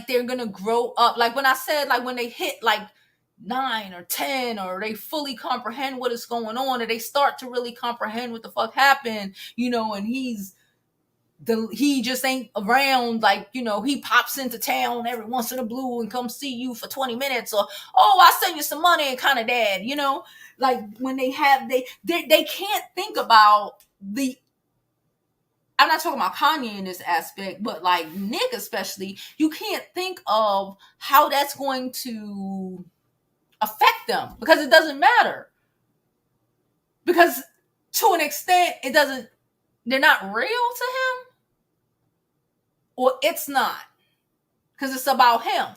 they're gonna grow up. Like, when I said, like, when they hit like 9 or 10, or they fully comprehend what is going on, or they start to really comprehend what the fuck happened, and he just ain't around, like, he pops into town every once in a blue and come see you for 20 minutes, or, oh, I send you some money and kind of dad, like when they can't think about the, I'm not talking about Kanye in this aspect, but like Nick especially, you can't think of how that's going to affect them, because it doesn't matter, because to an extent they're not real to him, or it's not, because it's about him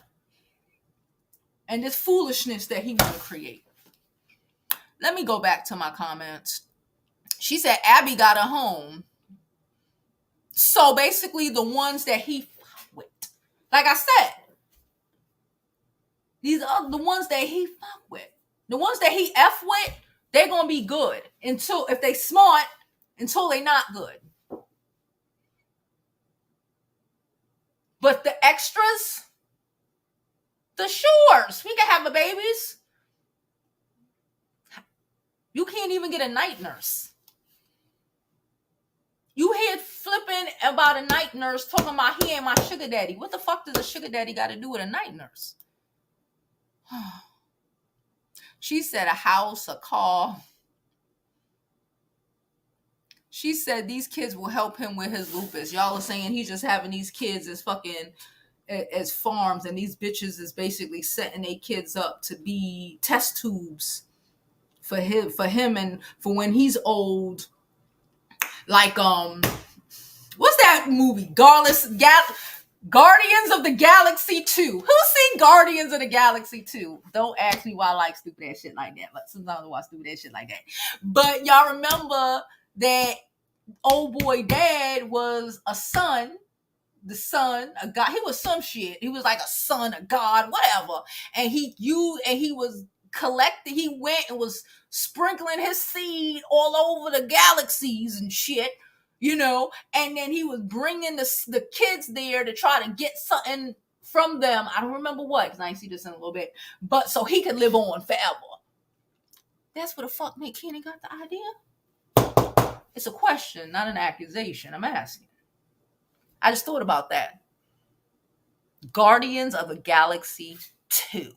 and this foolishness that he want to create. Let me go back to my comments. She said Abby got a home. So basically the ones that he fuck with, like I said, these are the ones that he fuck with. The ones that he F with, they're going to be good until, if they smart, until they not good. But the extras, the shores, we can have a babies. You can't even get a night nurse. You hear flipping about a night nurse talking about he ain't my sugar daddy. What the fuck does a sugar daddy got to do with a night nurse? She said a house, a car. She said these kids will help him with his lupus. Y'all are saying he's just having these kids as fucking as farms, and these bitches is basically setting their kids up to be test tubes for him and for when he's old. Like what's that movie? Guardians of the Galaxy 2. Who's seen Guardians of the Galaxy 2? Don't ask me why I like stupid ass shit like that. But sometimes I watch stupid ass shit like that. But y'all remember that old boy dad was a son, the son, a god. He was some shit. He was like a son, a god, whatever. And he was collecting. He went and was sprinkling his seed all over the galaxies and shit, And then he was bringing the kids there to try to get something from them. I don't remember what, because I ain't see this in a little bit. But so he could live on forever. That's where the fuck Nick Cannon got the idea. It's a question, not an accusation. I'm asking. I just thought about that. Guardians of the Galaxy 2.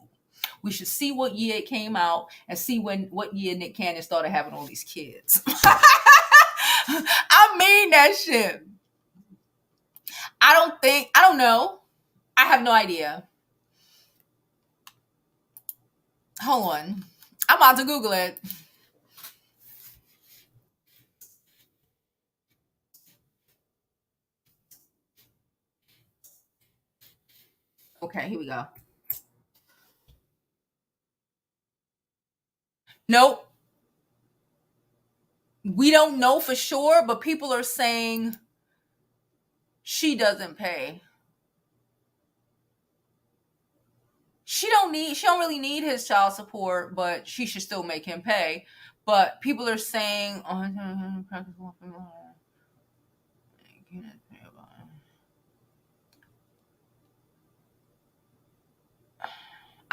We should see what year it came out and see what year Nick Cannon started having all these kids. I mean that shit. I don't know. I have no idea. Hold on. I'm about to Google it. Okay, here we go. Nope. We don't know for sure, but people are saying she doesn't pay. She don't really need his child support, but she should still make him pay. But people are saying, I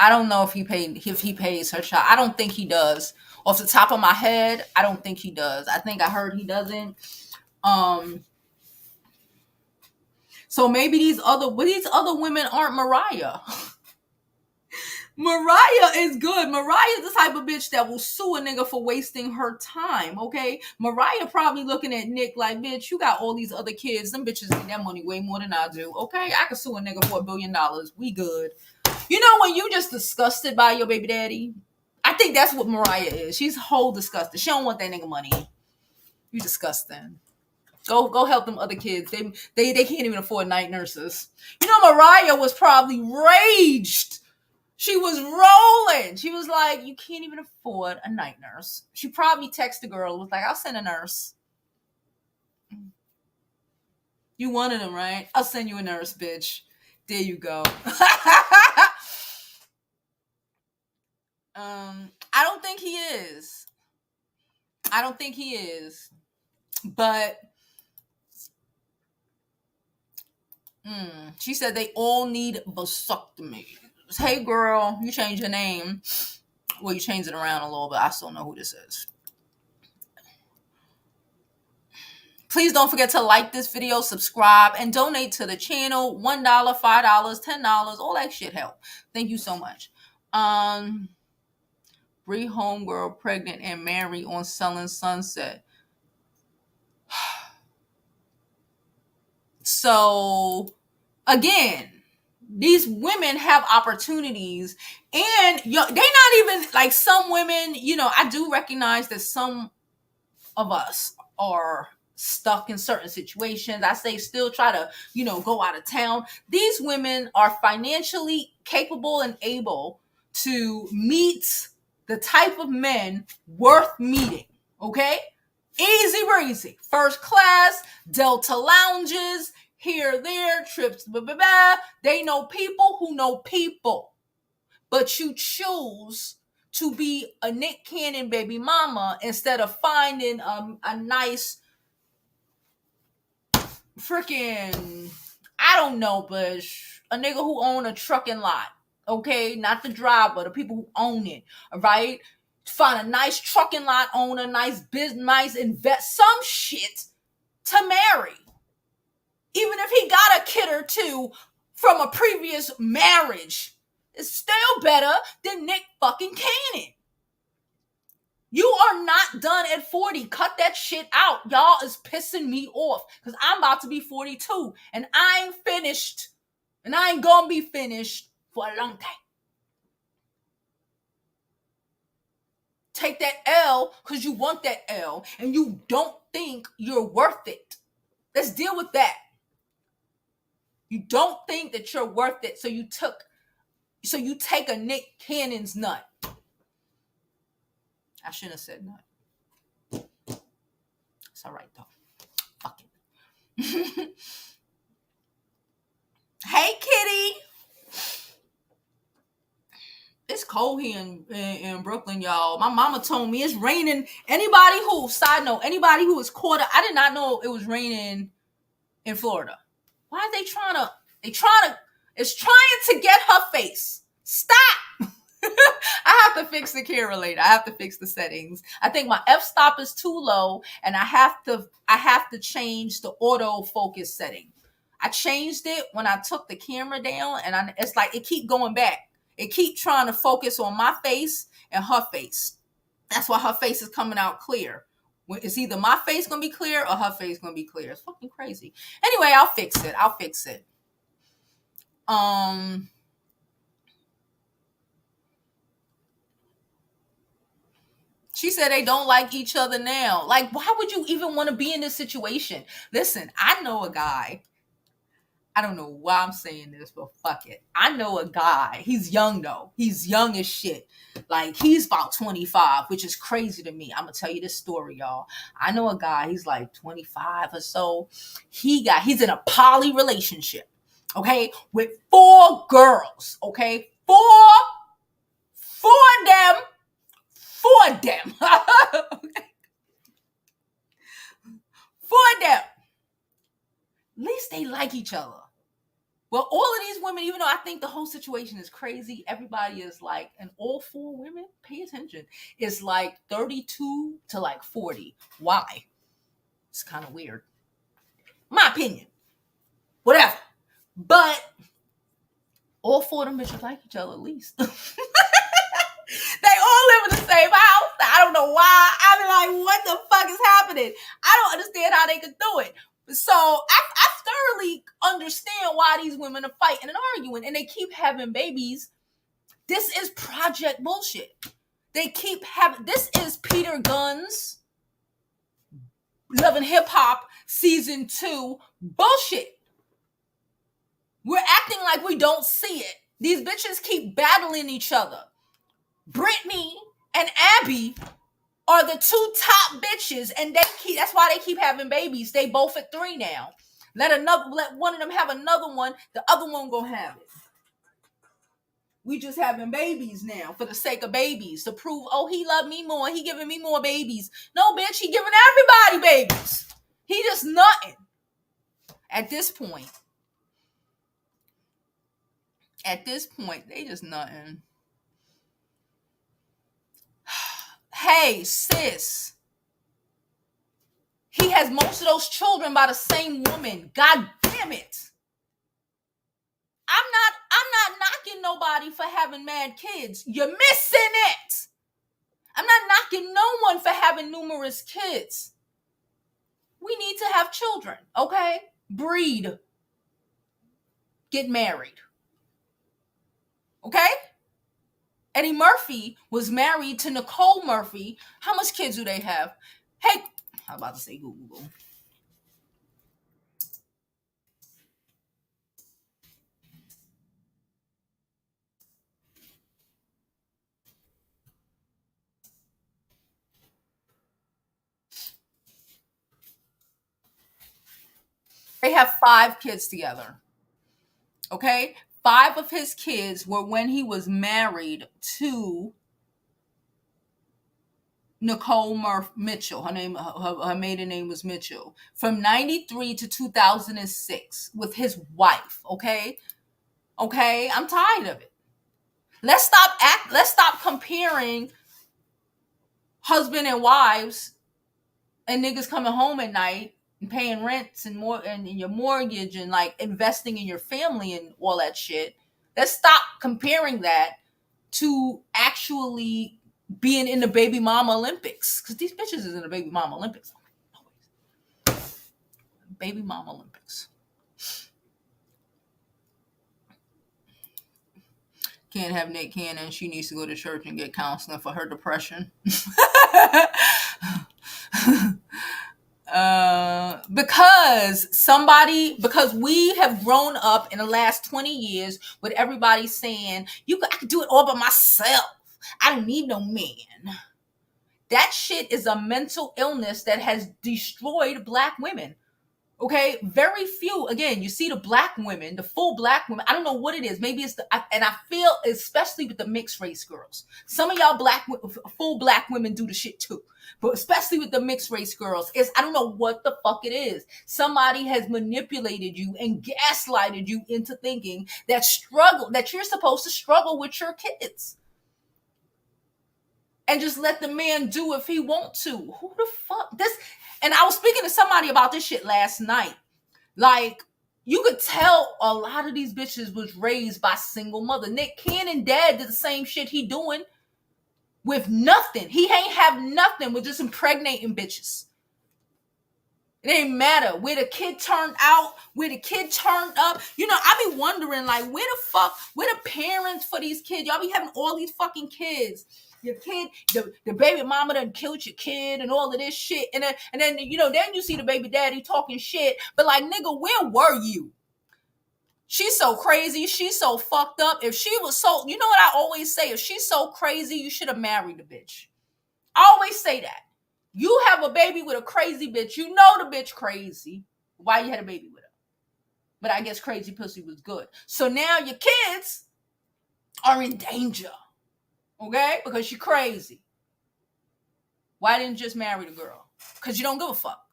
don't know if he pays her child. I don't think he does. Off the top of my head, I don't think he does. I think I heard he doesn't. So maybe these other women aren't Mariah. Mariah is good. Mariah is the type of bitch that will sue a nigga for wasting her time, okay? Mariah probably looking at Nick like, bitch, you got all these other kids. Them bitches need that money way more than I do, okay? I could sue a nigga for $1 billion. We good. When you just disgusted by your baby daddy, I think that's what Mariah is. She's whole disgusted. She don't want that nigga money. You disgusting. Go help them other kids. They can't even afford night nurses. Mariah was probably raged. She was rolling. She was like, you can't even afford a night nurse. She probably texted the girl, was like, I'll send a nurse. You wanted him, right? I'll send you a nurse, bitch. There you go. I don't think he is. But she said they all need vasectomy. Hey girl, you changed your name. Well, you changed it around a little bit. I still know who this is. Please don't forget to like this video, subscribe, and donate to the channel. $1, $5, $10, all that shit help. Thank you so much. Bre homegirl pregnant and married on Selling Sunset. So again, these women have opportunities, and they're not even like some women. I do recognize that some of us are stuck in certain situations. I say still try to, go out of town. These women are financially capable and able to meet the type of men worth meeting. Okay? Easy breezy. First class, Delta lounges, here, there, trips, blah, blah, blah. They know people who know people. But you choose to be a Nick Cannon baby mama instead of finding a nice freaking, I don't know, but a nigga who own a trucking lot. Okay? Not the driver, the people who own it. All right? Find a nice trucking lot owner, nice business, nice invest, some shit to marry. Even if he got a kid or two from a previous marriage, it's still better than Nick fucking Cannon. You are not done at 40. Cut that shit out. Y'all is pissing me off because I'm about to be 42 and I ain't finished, and I ain't gonna be finished for a long time. Take that L because you want that L and you don't think you're worth it. Let's deal with that. You don't think that you're worth it, so you take a Nick Cannon's nut. I shouldn't have said nut. It's all right though. Fuck it. Hey Kitty. It's cold here in Brooklyn, y'all. My mama told me it's raining. Side note, anybody who is caught up, I did not know it was raining in Florida. Why are they it's trying to get her face. Stop. I have to fix the camera later. I have to fix the settings. I think my f-stop is too low, and I have to change the autofocus setting. I changed it when I took the camera down, and it's like it keep going back. It keep trying to focus on my face and her face. That's why her face is coming out clear. It's either my face gonna be clear or her face gonna be clear. It's fucking crazy. Anyway, I'll fix it. She said they don't like each other now. Like, why would you even want to be in this situation? Listen, I know a guy. I don't know why I'm saying this, but fuck it. I know a guy. He's young though. He's young as shit. Like, he's about 25, which is crazy to me. I'm gonna tell you this story, y'all. I know a guy. He's like 25 or so. He's in a poly relationship, okay, with 4 girls, okay, four them. Okay. 4 them. At least they like each other. Well, all of these women, even though I think the whole situation is crazy, everybody is like, and all 4 women, pay attention, is like 32 to like 40. Why? It's kind of weird. My opinion. Whatever. But all 4 of them bitches like each other at least. They all live in the same house. I don't know why. I be like, what the fuck is happening? I don't understand how they could do it. So I thoroughly understand why these women are fighting and arguing, and they keep having babies. This is project bullshit. This is Peter Gunn's Love and Hip Hop season 2 bullshit. We're acting like we don't see it. These bitches keep battling each other. Brittany and Abby are the 2 top bitches, and that's why they keep having babies. They both at 3 now. Let one of them have another one. The other one gonna have it. We just having babies now for the sake of babies to prove, oh, he loved me more. He giving me more babies. No, bitch, he giving everybody babies. He just nutting at this point. At this point, they just nothing. Hey, sis. He has most of those children by the same woman. God damn it. I'm not knocking nobody for having mad kids. You're missing it. I'm not knocking no one for having numerous kids. We need to have children, okay? Breed. Get married. Okay? Eddie Murphy was married to Nicole Murphy. How much kids do they have? Hey, I'm about to say Google. They have 5 kids together. Okay? 5 of his kids were when he was married to Nicole Mitchell. Her maiden name was Mitchell. From 93 to 2006 with his wife. Okay? Okay? I'm tired of it. Let's stop comparing husband and wives and niggas coming home at night and paying rents and more and your mortgage and like investing in your family and all that shit. Let's stop comparing that to actually being in the baby mama Olympics. Because these bitches is in the baby mama Olympics. Baby mama Olympics. Can't have Nick Cannon. She needs to go to church and get counseling for her depression. Because we have grown up in the last 20 years with everybody saying, I can do it all by myself. I don't need no man. That shit is a mental illness that has destroyed Black women. Okay, very few. Again, you see the Black women, the full Black women. I don't know what it is. Maybe it's and I feel especially with the mixed race girls. Some of y'all full Black women do the shit too, but especially with the mixed race girls, I don't know what the fuck it is. Somebody has manipulated you and gaslighted you into thinking that you're supposed to struggle with your kids. And just let the man do if he want to. Who the fuck? And I was speaking to somebody about this shit last night. Like, you could tell a lot of these bitches was raised by single mother. Nick Cannon dad did the same shit he doing with nothing. He ain't have nothing with just impregnating bitches. It ain't matter where the kid turned out, where the kid turned up. I be wondering, like, where the parents for these kids? Y'all be having all these fucking kids. Your kid, the baby mama done killed your kid and all of this shit. And then then you see the baby daddy talking shit. But like, nigga, where were you? She's so crazy. She's so fucked up. If she was so, you know what I always say? If she's so crazy, you should have married the bitch. I always say that. You have a baby with a crazy bitch. You know the bitch crazy. Why you had a baby with her? But I guess crazy pussy was good. So now your kids are in danger. Okay? Because you're crazy. Why didn't you just marry the girl? Because you don't give a fuck.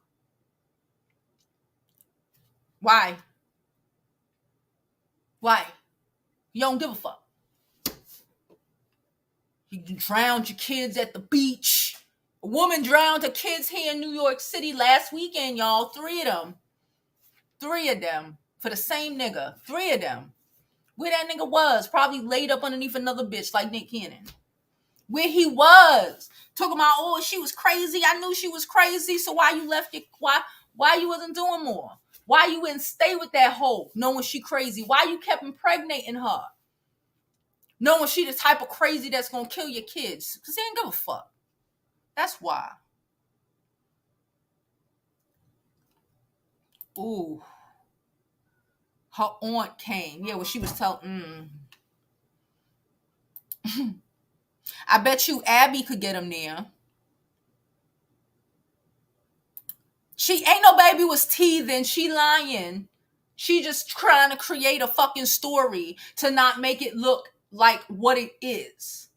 Why? Why? You don't give a fuck. You drowned your kids at the beach. A woman drowned her kids here in New York City last weekend, y'all. 3 of them. 3 of them. For the same nigga. 3 of them. Where that nigga was. Probably laid up underneath another bitch like Nick Cannon. Where he was. Talking about, oh, she was crazy. I knew she was crazy. So why you left your... Why you wasn't doing more? Why you wouldn't stay with that hoe knowing she crazy? Why you kept impregnating her? Knowing she the type of crazy that's going to kill your kids. Because he ain't give a fuck. That's why. Ooh. Her aunt came. Yeah, well, she was telling... I bet you Abby could get him there. She ain't no baby was teething. She lying. She just trying to create a fucking story to not make it look like what it is.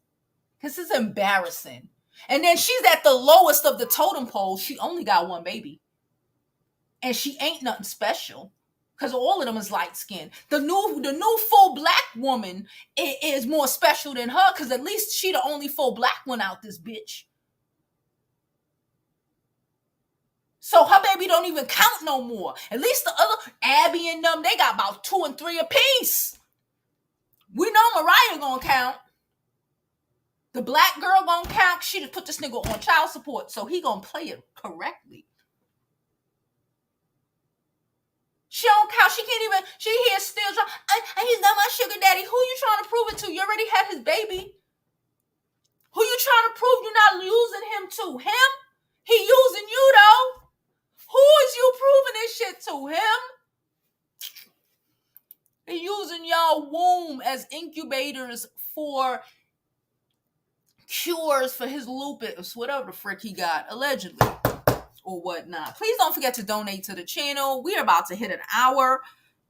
Because it's embarrassing. And then she's at the lowest of the totem pole. She only got 1 baby. And she ain't nothing special. because all of them is light skinned. The new full black woman is more special than her, because at least she the only full black one out this bitch. So her baby don't even count no more. At least the other Abby and them, they got about 2 and 3 apiece. We know Mariah gonna count. The black girl gonna count. She just put this nigga on child support, so he gonna play it correctly. She don't count. She can't even. She here still trying. He's not my sugar daddy. Who you trying to prove it to? You already had his baby. Who you trying to prove you're not using him to? Him? He using you though. Who is you proving this shit to? Him? He using y'all womb as incubators for cures for his lupus, whatever the frick he got, allegedly, or whatnot. Please don't forget to donate to the channel. We're about to hit an hour.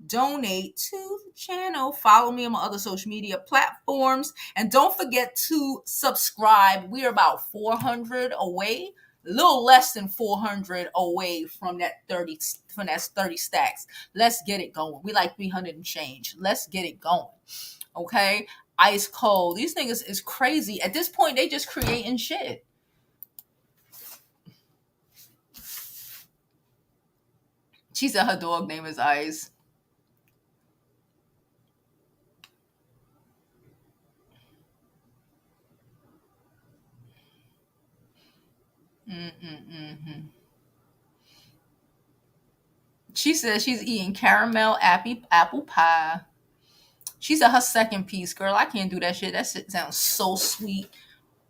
Donate to the channel. Follow me on my other social media platforms. And don't forget to subscribe. We're about 400 away. A little less than 400 away from that 30 stacks. Let's get it going. We like 300 and change. Let's get it going. Okay? Ice cold. These niggas is crazy. At this point, they just creating shit. She said her dog name is Ice. She said she's eating caramel apple pie. She said her second piece, girl. I can't do that shit. That shit sounds so sweet.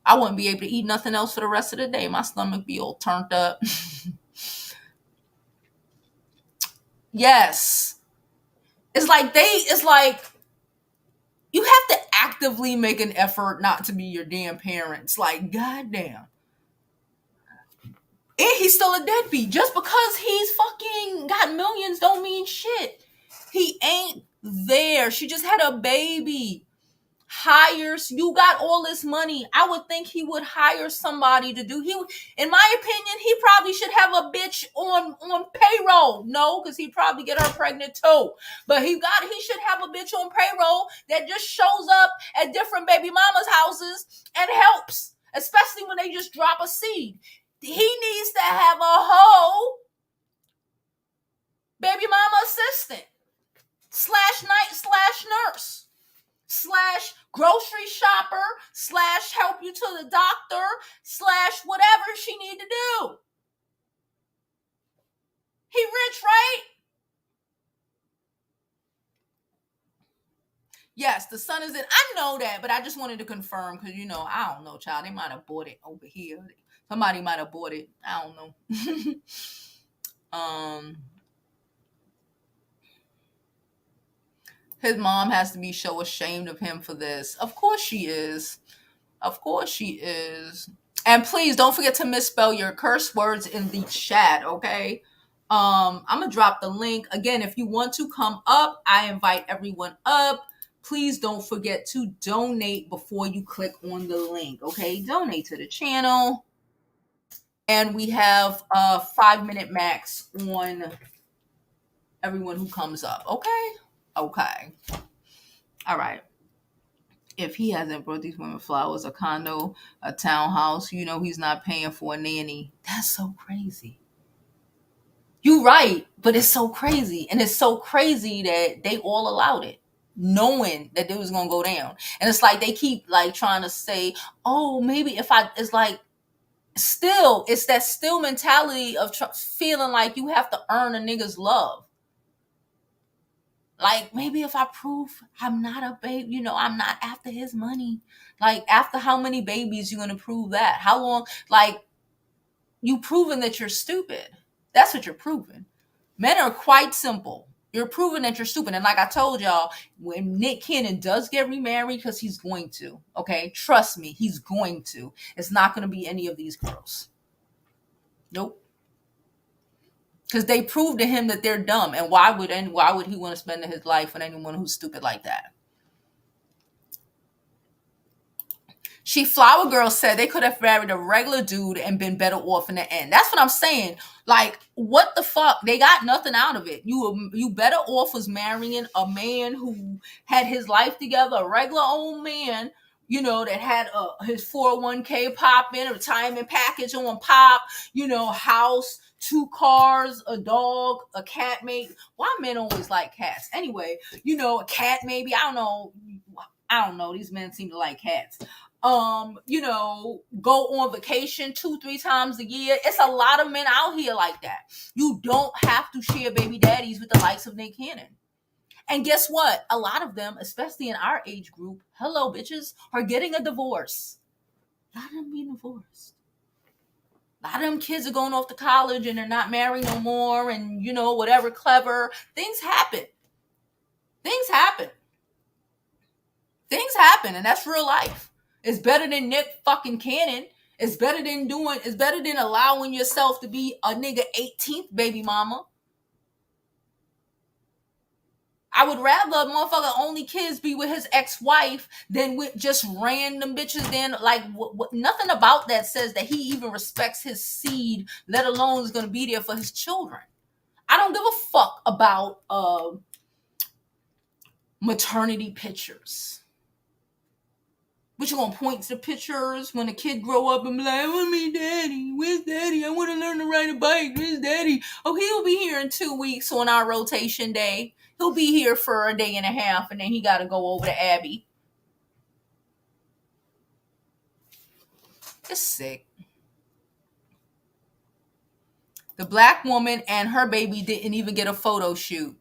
I wouldn't be able to eat nothing else for the rest of the day. My stomach be all turned up. Yes. It's like you have to actively make an effort not to be your damn parents. Like, goddamn. And he's still a deadbeat. Just because he's fucking got millions don't mean shit. He ain't there. She just had a baby. Hires, you got all this money. I would think he would hire somebody to do. In my opinion, he probably should have a bitch on payroll. No, because he'd probably get her pregnant too. But he should have a bitch on payroll that just shows up at different baby mamas' houses and helps, especially when they just drop a seed. He needs to have a whole baby mama assistant /night/nurse / grocery shopper / help you to the doctor / whatever she need to do. He rich, right? Yes, the son is in. I know that, but I just wanted to confirm because, I don't know, child. They might have bought it over here. Somebody might have bought it. I don't know. His mom has to be so ashamed of him for this. Of course she is. Of course she is. And please don't forget to misspell your curse words in the chat, okay? I'm going to drop the link. Again, if you want to come up, I invite everyone up. Please don't forget to donate before you click on the link, okay? Donate to the channel. And we have a 5-minute max on everyone who comes up, okay? Okay. All right. If he hasn't brought these women flowers, a condo, a townhouse, he's not paying for a nanny. That's so crazy. You're right, but it's so crazy. And it's so crazy that they all allowed it, knowing that it was going to go down. And it's like they keep trying to say, oh, maybe it's like, still, it's that still mentality of feeling like you have to earn a nigga's love. Like, maybe if I prove I'm not a baby, I'm not after his money. Like, after how many babies you going to prove that? How long? Like, you proving that you're stupid. That's what you're proving. Men are quite simple. You're proving that you're stupid. And like I told y'all, when Nick Cannon does get remarried, because he's going to, okay? Trust me, he's going to. It's not going to be any of these girls. Nope. Because they proved to him that they're dumb. And why would he want to spend his life with anyone who's stupid like that? Flower Girl said they could have married a regular dude and been better off in the end. That's what I'm saying. Like, what the fuck? They got nothing out of it. You better off was marrying a man who had his life together, a regular old man, that had his 401k pop in, a retirement package on pop, house, 2 cars, a dog, a cat maybe. Why men always like cats? Anyway, a cat maybe. I don't know. These men seem to like cats. Go on vacation 2-3 times a year. It's a lot of men out here like that. You don't have to share baby daddies with the likes of Nick Cannon. And guess what? A lot of them, especially in our age group, hello bitches, are getting a divorce. A lot of them being divorced. A lot of them kids are going off to college and they're not married no more, and whatever, clever. Things happen. And that's real life. It's better than Nick fucking Cannon. It's better than allowing yourself to be a nigga 18th baby mama. I would rather a motherfucker only kids be with his ex-wife than with just random bitches. Then, like, nothing about that says that he even respects his seed, let alone is going to be there for his children. I don't give a fuck about maternity pictures. But you gonna point to the pictures when a kid grow up and be like, "Where's me daddy? Where's daddy? I want to learn to ride a bike. Where's daddy? Oh, he'll be here in 2 weeks on our rotation day. He'll be here for a day and a half, and then he got to go over to Abby." It's sick. The black woman and her baby didn't even get a photo shoot.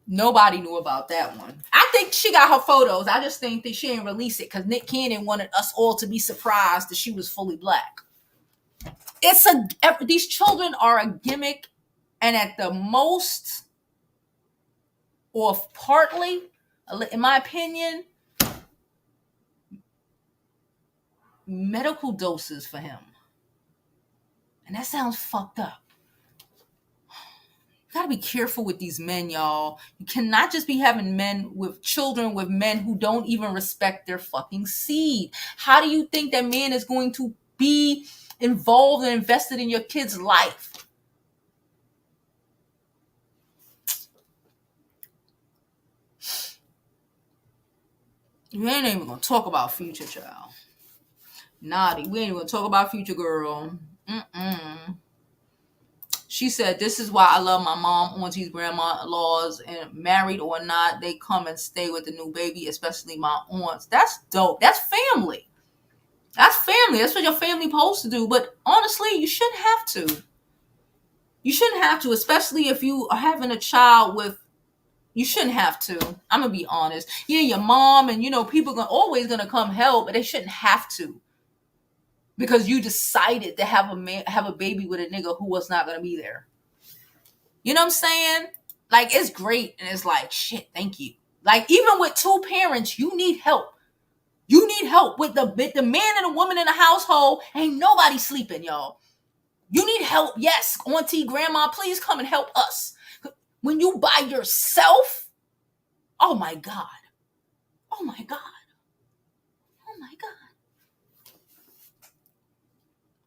Nobody knew about that one. I think she got her photos. I just think that she didn't release it because Nick Cannon wanted us all to be surprised that she was fully black. These children are a gimmick, and at the most, or partly, in my opinion, medical doses for him. And that sounds fucked up. You gotta be careful with these men, y'all. You cannot just be having children with men who don't even respect their fucking seed. How do you think that man is going to be involved and invested in your kid's life? We ain't even gonna talk about Future, child. Naughty. We ain't even gonna talk about Future, girl. She said, "This is why I love my mom, aunties, grandma-in-laws, and married or not, they come and stay with the new baby, especially my aunts." That's dope. That's family. That's family. That's what your family supposed to do. But honestly, you shouldn't have to. You shouldn't have to, especially if you are having a child with. You shouldn't have to. I'm gonna be honest. Yeah, your mom and people are always gonna come help, but they shouldn't have to. Because you decided to have a baby with a nigga who was not gonna be there. You know what I'm saying? Like, it's great, and it's like, shit, thank you. Like, even with 2 parents, you need help. You need help with the man and the woman in the household. Ain't nobody sleeping, y'all. You need help. Yes, auntie, grandma, please come and help us. When you by yourself, oh my God. Oh my God. Oh my God.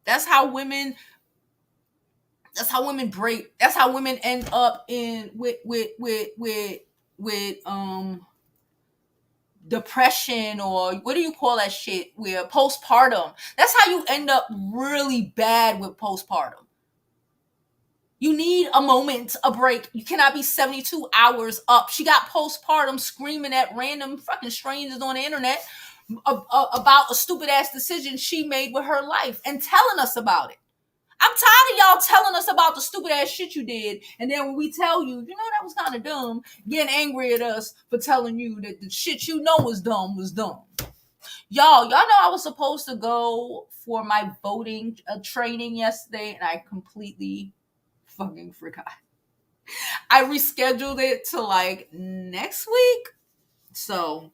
That's how women break. That's how women end up in with depression, or what do you call that shit? Where postpartum. That's how you end up really bad with postpartum. You need a moment, a break. You cannot be 72 hours up. She got postpartum screaming at random fucking strangers on the internet about a stupid ass decision she made with her life and telling us about it. I'm tired of y'all telling us about the stupid ass shit you did, and then when we tell you, that was kind of dumb, getting angry at us for telling you that the shit was dumb was dumb. Y'all know I was supposed to go for my voting training yesterday, and I completely fucking forgot. I rescheduled it to like next week, so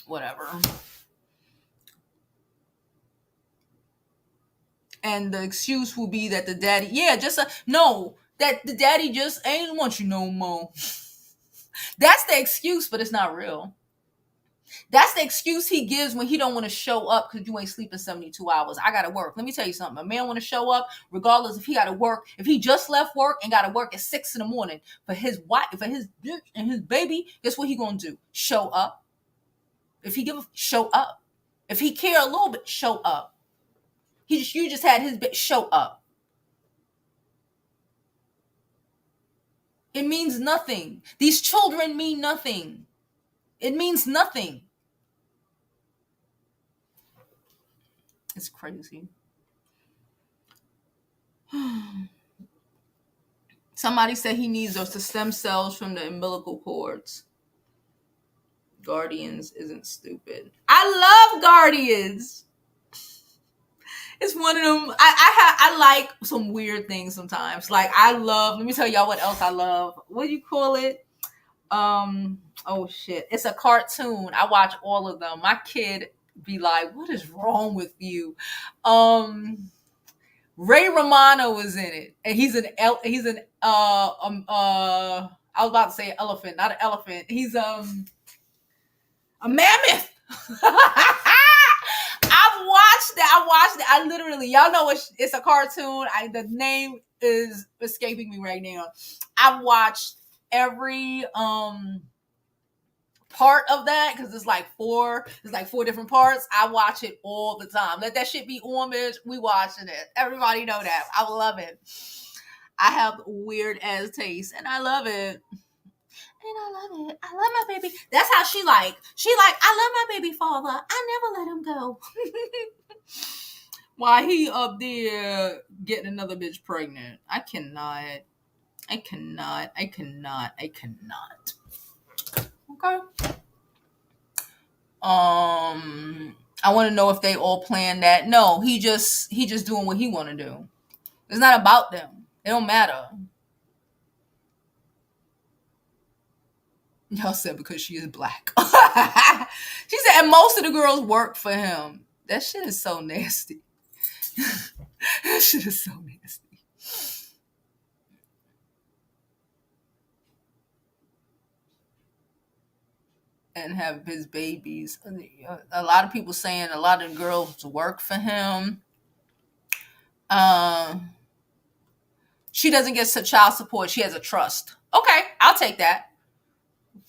whatever. And the excuse will be that the daddy, that the daddy just ain't want you no more. That's the excuse, but it's not real. That's the excuse he gives when he don't want to show up because you ain't sleeping 72 hours. I gotta work. Let me tell you something. A man want to show up regardless if he gotta work. If he just left work and gotta work at 6 in the morning for his wife, for his bitch and his baby, guess what he gonna do? Show up. If he show up. If he care a little bit, show up. You just had his bitch show up. It means nothing. These children mean nothing. It means nothing. It's crazy. Somebody said he needs those stem cells from the umbilical cords. Guardians isn't stupid. I love Guardians. It's one of them. I like some weird things sometimes. Like I love. Let me tell y'all what else I love. What do you call it? Oh shit! It's a cartoon. I watch all of them. My kid be like, "What is wrong with you?" Ray Romano is in it, and he's an I was about to say elephant, not an elephant. He's a mammoth. I watched it. I literally, y'all know it's a cartoon. The name is escaping me right now. I've watched every part of that because it's like four different parts. I watch it all the time. Let that shit be on, bitch. We watching it. Everybody know that. I love it. I have weird ass taste and I love it. And I love it. I love my baby. That's how she like, I love my baby father. I never let him go. Why he up there getting another bitch pregnant? I cannot. Okay. I want to know if they all planned that. No, he just doing what he want to do. It's not about them. It don't matter. Y'all said because she is black. She said, and most of the girls work for him. That shit is so nasty. That shit is so nasty. And have his babies. A lot of people saying a lot of girls work for him. She doesn't get child support. She has a trust. Okay, I'll take that.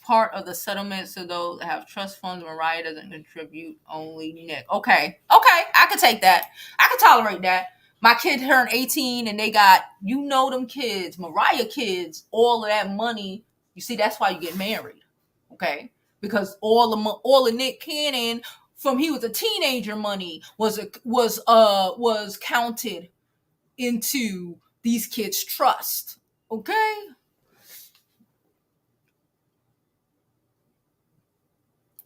Part of the settlement, so those that have trust funds, Mariah doesn't contribute, only Nick. Okay, I could take that. I could tolerate that. My kid turned 18 and they got, them kids, Mariah kids, all of that money. You see, that's why you get married. Okay? Because all the Nick Cannon from he was a teenager money was counted into these kids' trust. Okay?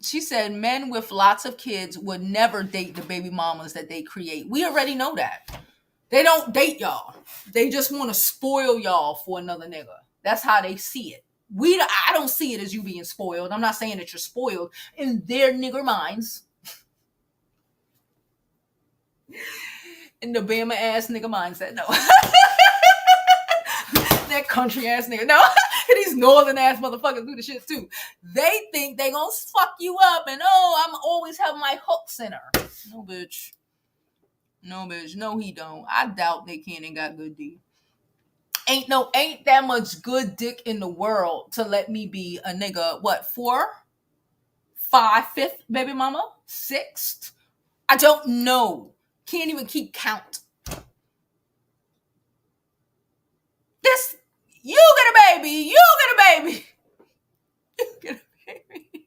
She said men with lots of kids would never date the baby mamas that they create. We already know that. They don't date y'all. They just want to spoil y'all for another nigga. That's how they see it. I don't see it as you being spoiled. I'm not saying that you're spoiled in their nigger minds. In the Bama ass nigga mindset. No. That country ass nigga. No. These northern ass motherfuckers do the shit too. They think they gonna fuck you up and I'm always having my hooks in her. No bitch. No he don't. I doubt Nick Cannon got good D. Ain't that much good dick in the world to let me be a nigga. What, 4, 5, 5th baby mama? 6th? I don't know. Can't even keep count. This, you get a baby. You get a baby. You get a baby.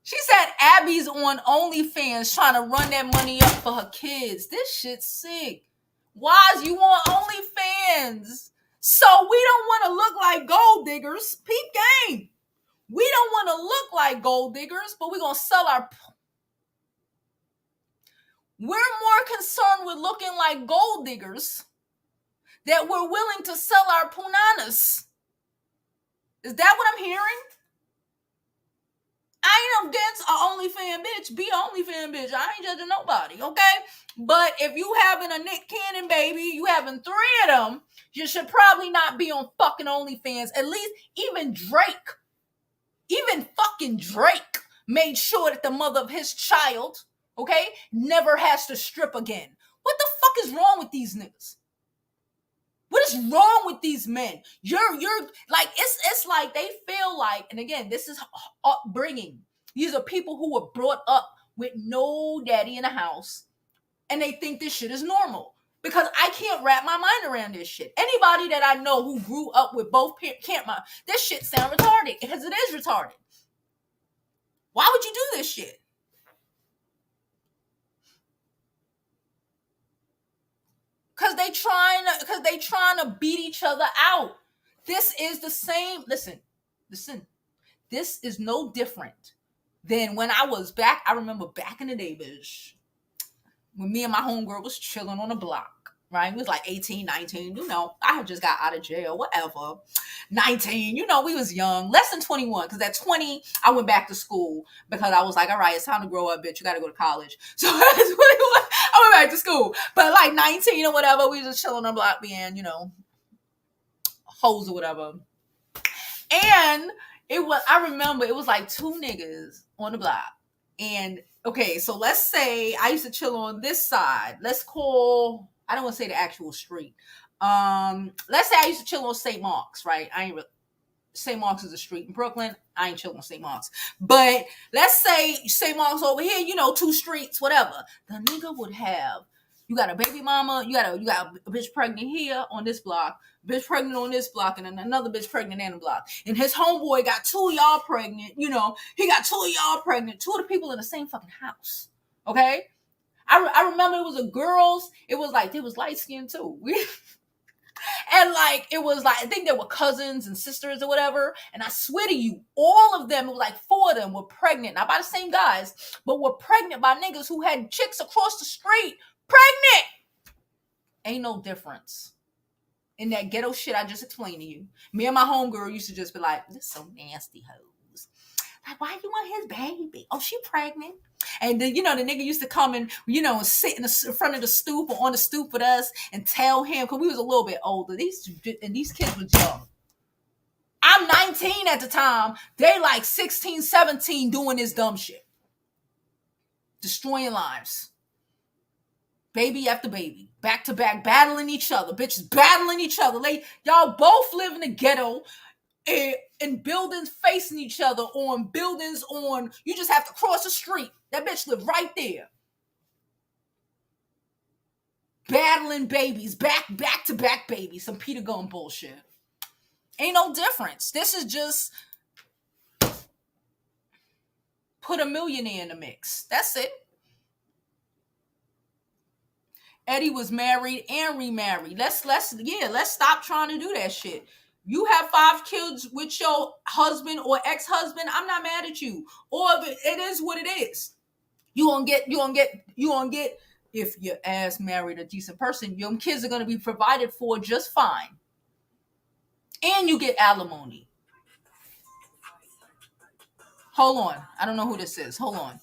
She said Abby's on OnlyFans trying to run that money up for her kids. This shit's sick. Why is you on OnlyFans? So we don't want to look like gold diggers. Peep game. We don't want to look like gold diggers, but we're going to sell our... We're more concerned with looking like gold diggers that we're willing to sell our punanas. Is that what I'm hearing? I ain't against an OnlyFans bitch. Be an OnlyFans bitch. I ain't judging nobody, okay? But if you having a Nick Cannon baby, you having 3 of them, you should probably not be on fucking OnlyFans. At least even Drake, even fucking Drake made sure that the mother of his child, okay, never has to strip again. What the fuck is wrong with these niggas? What is wrong with these men? You're like, it's like they feel like, and again, this is upbringing. These are people who were brought up with no daddy in the house, and they think this shit is normal. Because I can't wrap my mind around this shit. Anybody that I know who grew up with both parents can't. This shit sound retarded, because it is retarded. Why would you do this shit? Because they trying to beat each other out. This is the same. Listen. This is no different than when I was back. I remember back in the day, bitch, when me and my homegirl was chilling on the block. Right? We was like 18, 19. You know, I had just got out of jail, whatever. 19, you know, we was young, less than 21. Because at 20, I went back to school because I was like, all right, it's time to grow up, bitch. You got to go to college. So at 21, I went back to school. But like 19 or whatever, we was just chilling on the block being, you know, hoes or whatever. And I remember it was like two niggas on the block. And okay, so let's say I used to chill on this side. Let's call, I don't want to say the actual street. Let's say I used to chill on St. Mark's, right? St. Mark's is a street in Brooklyn. I ain't chilling on St. Mark's. But let's say St. Mark's over here, you know, two streets, whatever. The nigga would have, you got a baby mama, you got a bitch pregnant here on this block, bitch pregnant on this block, and then another bitch pregnant in the block. And his homeboy got two of y'all pregnant, you know, he got two of y'all pregnant, two of the people in the same fucking house. Okay? I remember it was a girls, it was like, they was light skinned too. And like, it was like, I think they were cousins and sisters or whatever. And I swear to you, all of them, it was like four of them were pregnant. Not by the same guys, but were pregnant by niggas who had chicks across the street. Pregnant! Ain't no difference in that ghetto shit I just explained to you. Me and my homegirl used to just be like, this so nasty hoes. Like, why you want his baby? Oh, she pregnant. And then, you know, the nigga used to come and, you know, sit in front of the stoop or on the stoop with us and tell him, because we was a little bit older. These kids were young. I'm 19 at the time. They like 16, 17 doing this dumb shit. Destroying lives. Baby after baby. Back to back. Battling each other. Bitches battling each other. Y'all both live in the ghetto. In buildings facing each other, on buildings on, you just have to cross the street. That bitch live right there. Battling babies, back to back babies, some Peter Gunn bullshit. Ain't no difference. This is just put a millionaire in the mix. That's it. Eddie was married and remarried. Let's stop trying to do that shit. You have 5 kids with your husband or ex-husband, I'm not mad at you. Or it is what it is. You gonna get, if your ass married a decent person, your kids are gonna be provided for just fine. And you get alimony. Hold on. I don't know who this is. Hold on.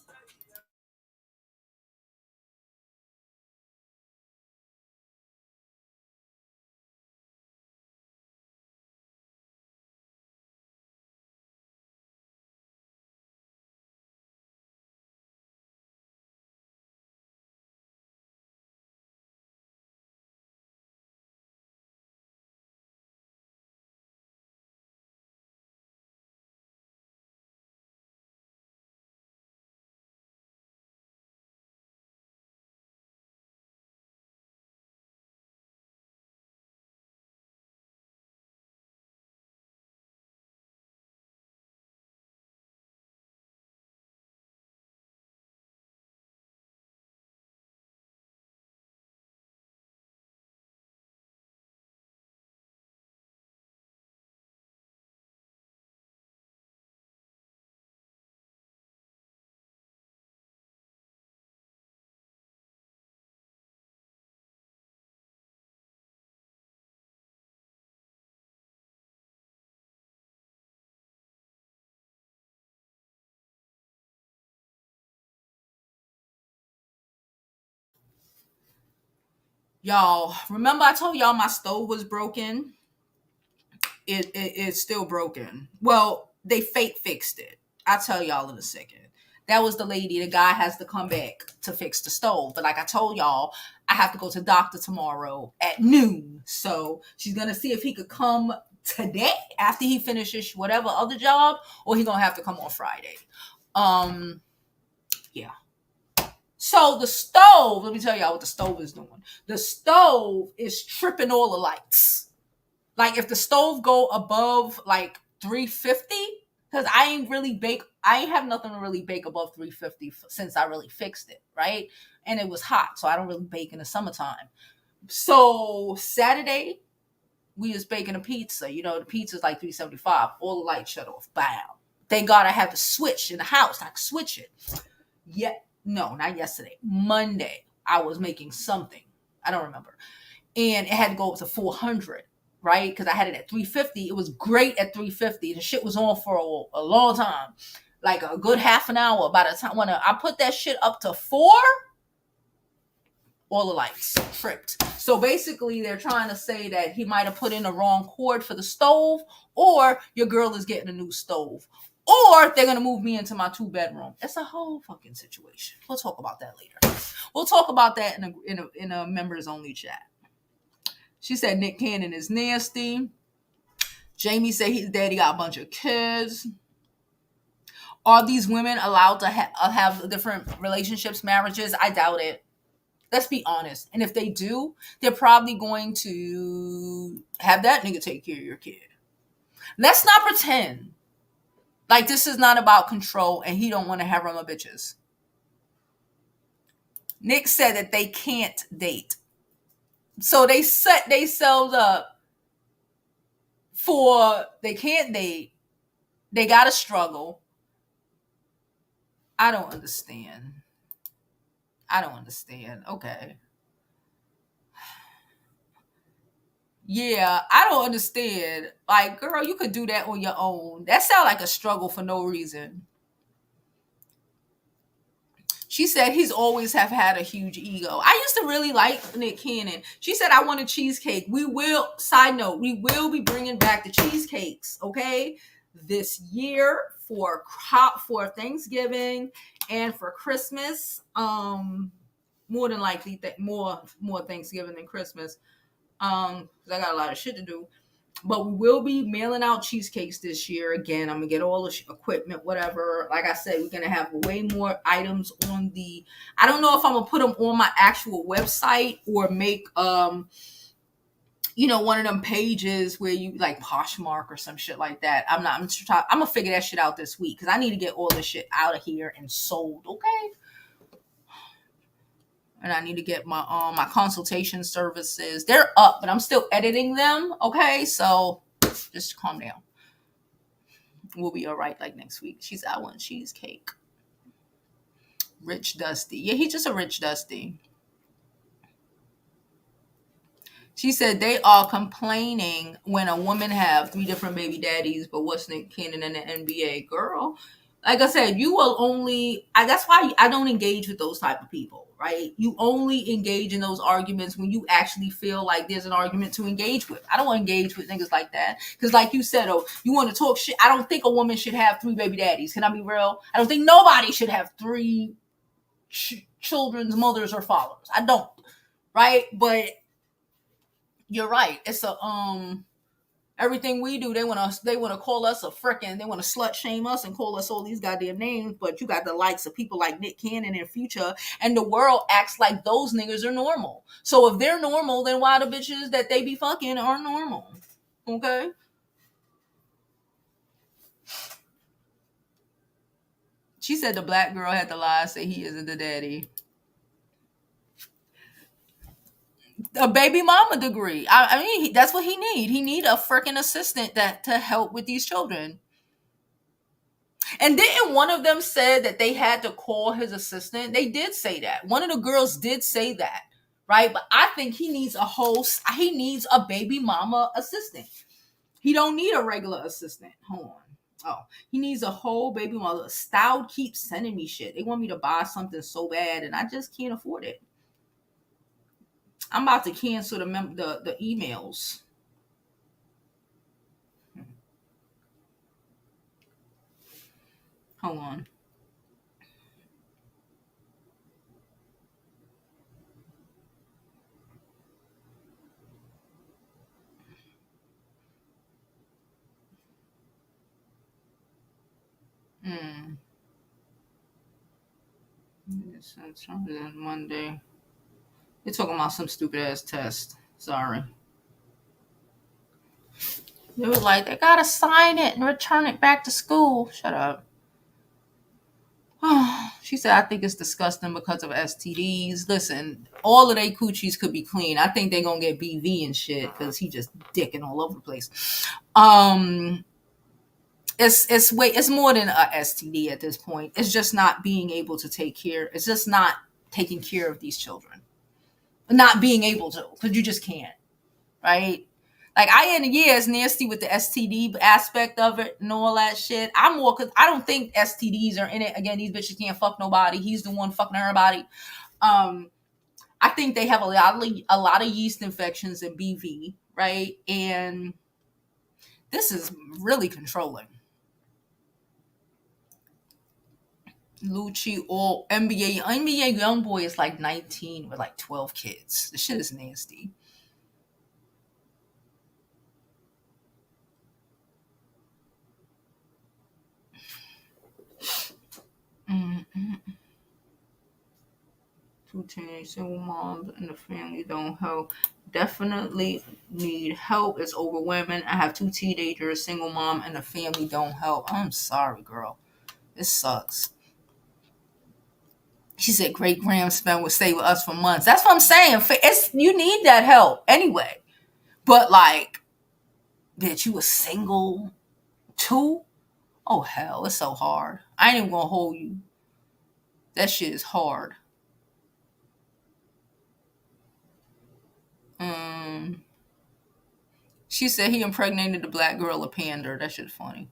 Y'all, remember I told y'all my stove was broken? It's still broken. Well, they fake fixed it. I'll tell y'all in a second. That was the lady. The guy has to come back to fix the stove. But like I told y'all, I have to go to the doctor tomorrow at noon. So she's going to see if he could come today after he finishes whatever other job, or he's going to have to come on Friday. Yeah. So the stove, let me tell y'all what the stove is doing. The stove is tripping all the lights. Like if the stove go above like 350, because I ain't have nothing to really bake above 350 since I really fixed it, right? And it was hot, so I don't really bake in the summertime. So Saturday, we was baking a pizza. You know, the pizza's like 375. All the lights shut off. Bam. Thank God I had the switch in the house. I could switch it. Yeah. No, not yesterday. Monday, I was making something. I don't remember. And it had to go up to 400, right? Because I had it at 350. It was great at 350. The shit was on for a long time. Like a good half an hour. By the time when I put that shit up to 4, all the lights tripped. So basically, they're trying to say that he might have put in the wrong cord for the stove, or your girl is getting a new stove, or they're gonna move me into my 2-bedroom. It's a whole fucking situation. We'll talk about that later. We'll talk about that in a members only chat. She said Nick Cannon is nasty. Jamie said his daddy got a bunch of kids. Are these women allowed to have different relationships, marriages? I doubt it. Let's be honest. And if they do, they're probably going to have that nigga take care of your kid. Let's not pretend like this is not about control and he don't want to have run my bitches. Nick said that they can't date. So they set themselves up for they can't date. They got to struggle. I don't understand. Okay. Yeah, I don't understand. Like, girl, you could do that on your own. That sounds like a struggle for no reason. She said he's always have had a huge ego. I used to really like Nick Cannon. She said, I want a cheesecake. Side note, we will be bringing back the cheesecakes, okay? This year for Thanksgiving and for Christmas. More than likely, more Thanksgiving than Christmas. Because I got a lot of shit to do. But we will be mailing out cheesecakes this year. Again, I'm going to get all the equipment, whatever. Like I said, we're going to have way more items on I don't know if I'm going to put them on my actual website or make, one of them pages where you like Poshmark or some shit like that. I'm going to figure that shit out this week because I need to get all this shit out of here and sold. Okay. And I need to get my consultation services. They're up, but I'm still editing them. Okay, so just calm down. We'll be all right like next week. I want cheesecake. Rich Dusty. Yeah, he's just a rich Dusty. She said they are complaining when a woman have 3 different baby daddies, but what's Nick Cannon in the NBA? Girl, like I said, you will only. That's why I don't engage with those type of people. Right? You only engage in those arguments when you actually feel like there's an argument to engage with. I don't engage with niggas like that. Because like you said, you want to talk shit. I don't think a woman should have 3 baby daddies. Can I be real? I don't think nobody should have 3 children's mothers or fathers. I don't. Right? But you're right. It's everything we do, they want to call us a frickin', they want to slut shame us and call us all these goddamn names, but you got the likes of people like Nick Cannon and Future, and the world acts like those niggas are normal. So if they're normal, then why the bitches that they be fucking are normal? Okay? She said the black girl had to lie, say he isn't the daddy. A baby mama degree. I mean, that's what he need. He need a freaking assistant to help with these children. And didn't one of them said that they had to call his assistant? They did say that. One of the girls did say that, right? But I think he needs a baby mama assistant. He don't need a regular assistant. Hold on. Oh, he needs a whole baby mama. Style keeps sending me shit. They want me to buy something so bad, and I just can't afford it. I'm about to cancel the emails. Hold on. It's on Monday. They're talking about some stupid ass test. Sorry. They were like, they gotta sign it and return it back to school. Shut up. She said, I think it's disgusting because of STDs. Listen, all of they coochies could be clean. I think they're gonna get BV and shit because he just dicking all over the place. It's more than a STD at this point. It's just not being able to take care. It's just not taking care of these children. Not being able to, because you just can't, right? Like it's nasty with the STD aspect of it and all that shit. I'm more because I don't think STDs are in it. Again, these bitches can't fuck nobody. He's the one fucking everybody. I think they have a lot of yeast infections and BV, right? And this is really controlling. Lucci or NBA young boy is like 19 with like 12 kids. The shit is nasty. Two teenage single moms and the family don't help. Definitely need help. It's overwhelming. I have 2 teenagers, single mom, and the family don't help. I'm sorry, girl. This sucks. She said great grandson would stay with us for months. That's what I'm saying. You need that help anyway. But like, bitch, you a single too? Oh hell, it's so hard. I ain't even gonna hold you. That shit is hard. She said he impregnated the black girl a pander. That shit's funny.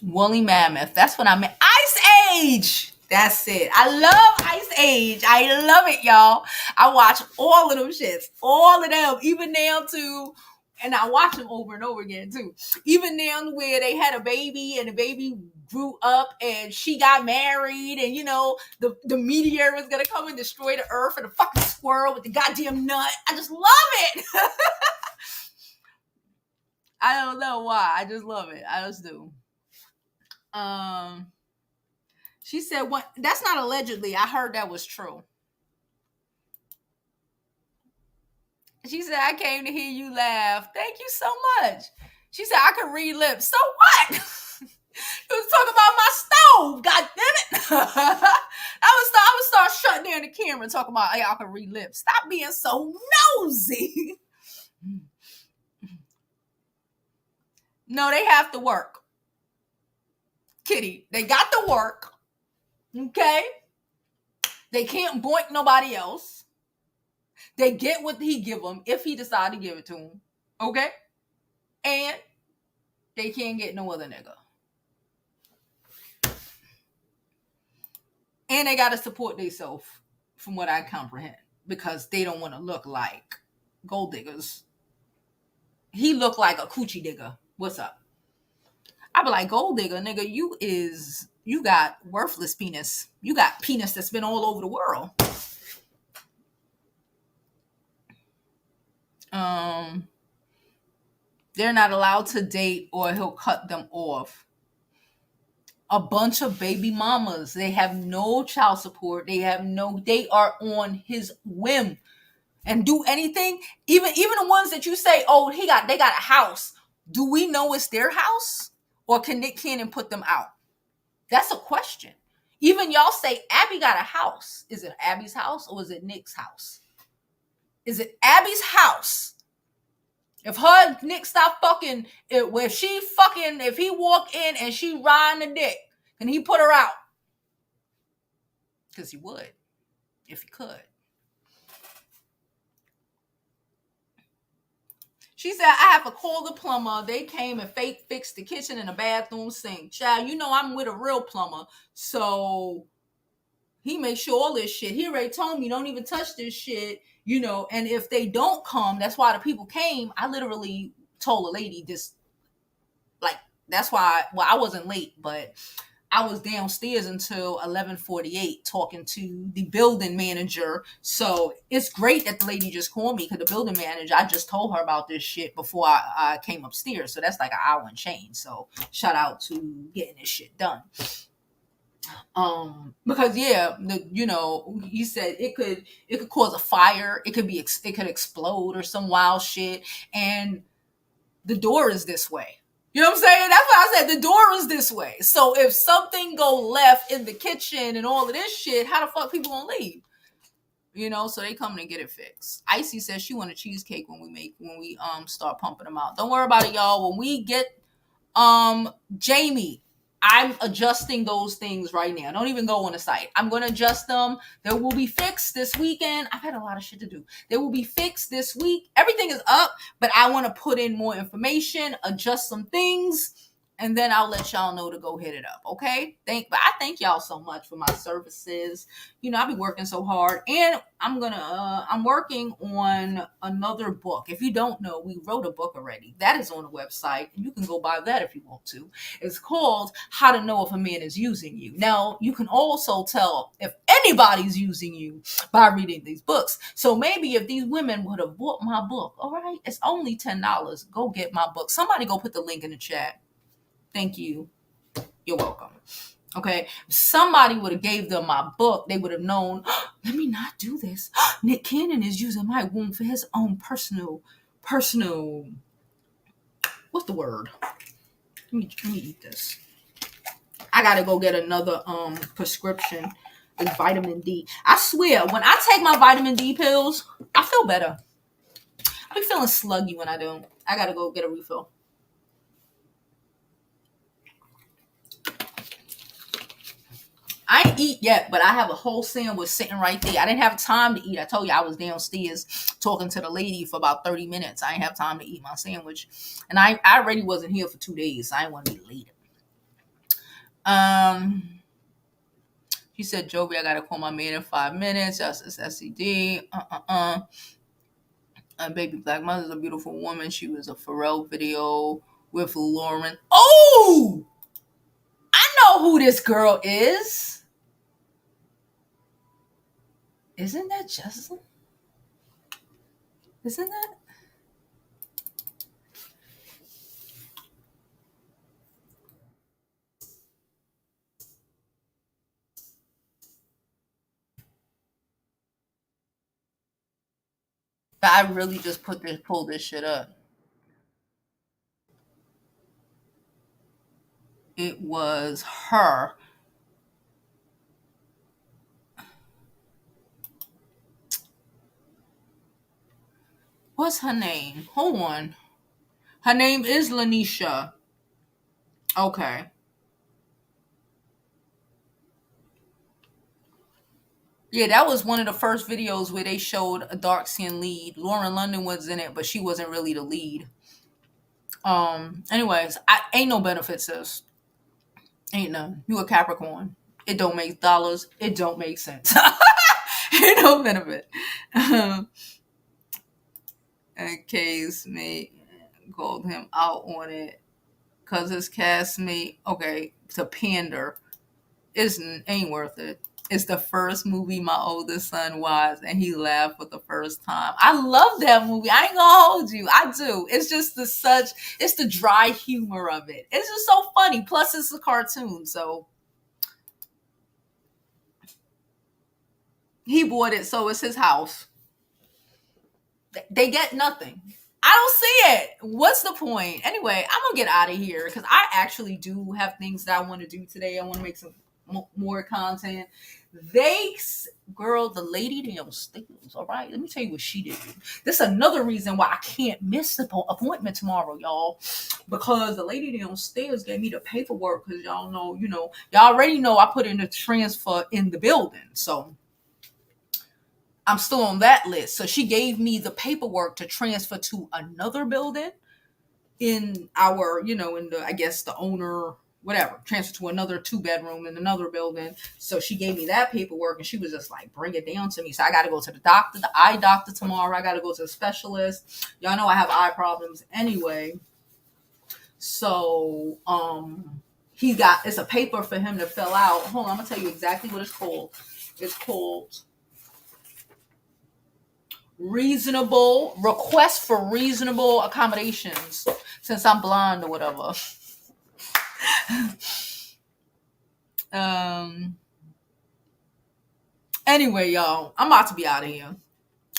Woolly Mammoth. That's what I meant. Ice Age. That's it. I love Ice Age. I love it, y'all. I watch all of them shits. All of them. Even down to, and I watch them over and over again too. Even down where they had a baby and the baby grew up and she got married and the meteor was gonna come and destroy the earth and the fucking squirrel with the goddamn nut. I just love it. I don't know why. I just love it. I just do. She said, "What? That's not allegedly. I heard that was true." She said, "I came to hear you laugh. Thank you so much." She said, "I could read lips. So what?" You was talking about my stove. God damn it! I would start shutting down the camera and talking about, "Hey, I can read lips." Stop being so nosy. No, they have to work. Kitty, they got to work. Okay? They can't boink nobody else. They get what he give them if he decide to give it to them. Okay? And they can't get no other nigga. And they got to support themselves, from what I comprehend, because they don't want to look like gold diggers. He looked like a coochie digger. What's up? I be like, gold digger, nigga, you got worthless penis. You got penis that's been all over the world. They're not allowed to date or he'll cut them off. A bunch of baby mamas. They have no child support. They are on his whim and do anything. Even the ones that you say, oh, they got a house. Do we know it's their house? Or can Nick Cannon put them out? That's a question. Even y'all say Abby got a house. Is it Abby's house or is it Nick's house? Is it Abby's house? If her Nick stop fucking, if he walk in and she riding the dick, can he put her out? Because he would, if he could. She said, I have to call the plumber. They came and fixed the kitchen and the bathroom sink. Child, I'm with a real plumber. So he makes sure all this shit. He already told me, don't even touch this shit. And if they don't come, that's why the people came. I literally told a lady this, like, that's why, I wasn't late, but I was downstairs until 11:48 talking to the building manager. So it's great that the lady just called me, because the building manager, I just told her about this shit before I came upstairs. So that's like an hour and change. So shout out to getting this shit done. Because yeah, he said it could cause a fire. It could explode or some wild shit. And the door is this way. You know what I'm saying? That's why I said the door is this way. So if something go left in the kitchen and all of this shit, how the fuck people gonna leave? So they coming to get it fixed. Icy says she want a cheesecake when we start pumping them out. Don't worry about it, y'all. When we get Jamie, I'm adjusting those things right now. Don't even go on the site. I'm going to adjust them. They will be fixed this weekend. I've had a lot of shit to do. They will be fixed this week. Everything is up, but I want to put in more information, adjust some things, and then I'll let y'all know to go hit it up. Okay? But I thank y'all so much for my services. I be working so hard, and I'm working on another book. If you don't know, we wrote a book already. That is on the website, and you can go buy that if you want to. It's called How to Know If a Man is Using You. Now, you can also tell if anybody's using you by reading these books. So maybe if these women would have bought my book, all right, it's only $10. Go get my book. Somebody go put the link in the chat. Thank you. You're welcome. Okay, if somebody would have gave them my book, they would have known, let me not do this. Nick Cannon is using my womb for his own personal, what's the word? Let me eat this. I gotta go get another prescription. It's vitamin D. I swear, when I take my vitamin D pills, I feel better. I be feeling sluggy when I don't. I gotta go get a refill. I ain't eat yet, but I have a whole sandwich sitting right there. I didn't have time to eat. I told you I was downstairs talking to the lady for about 30 minutes. I didn't have time to eat my sandwich. And I already wasn't here for 2 days, so I didn't want to be late. She said, Jovi, I gotta call my man in 5 minutes. That's SED. Baby Black Mother's a beautiful woman. She was a Pharrell video with Lauren. Oh! I know who this girl is. Isn't that Jesselyn? Isn't that? I really just pulled this shit up. It was her. What's her name? Hold on. Her name is Lanisha. Okay. Yeah, that was one of the first videos where they showed a dark skinned lead. Lauren London was in it, but she wasn't really the lead. Anyways, ain't no benefits, sis. Ain't none. You a Capricorn. It don't make dollars. It don't make sense. Ain't no benefit. Case mate called him out on it because his castmate, okay, to pander, ain't worth it. It's the first movie my oldest son watched, and he laughed for the first time. I love that movie. I ain't gonna hold you. I do. It's just it's the dry humor of it. It's just so funny. Plus, it's a cartoon, so he bought it, so it's his house. They get nothing. I don't see it. What's the point? Anyway, I'm gonna get out of here because I actually do have things that I want to do today. I want to make some more content. The lady downstairs, all right? Let me tell you what she did. This is another reason why I can't miss the appointment tomorrow, y'all. Because the lady downstairs gave me the paperwork because y'all already know I put in the transfer in the building. So I'm still on that list. So she gave me the paperwork to transfer to another building in I guess the owner, whatever, transfer to another 2-bedroom in another building. So she gave me that paperwork and she was just like, bring it down to me. So I got to go to the eye doctor tomorrow. I got to go to the specialist. Y'all know I have eye problems anyway. So, it's a paper for him to fill out. Hold on, I'm gonna tell you exactly what it's called. It's called reasonable request for reasonable accommodations, since I'm blind or whatever. Anyway, y'all, I'm about to be out of here.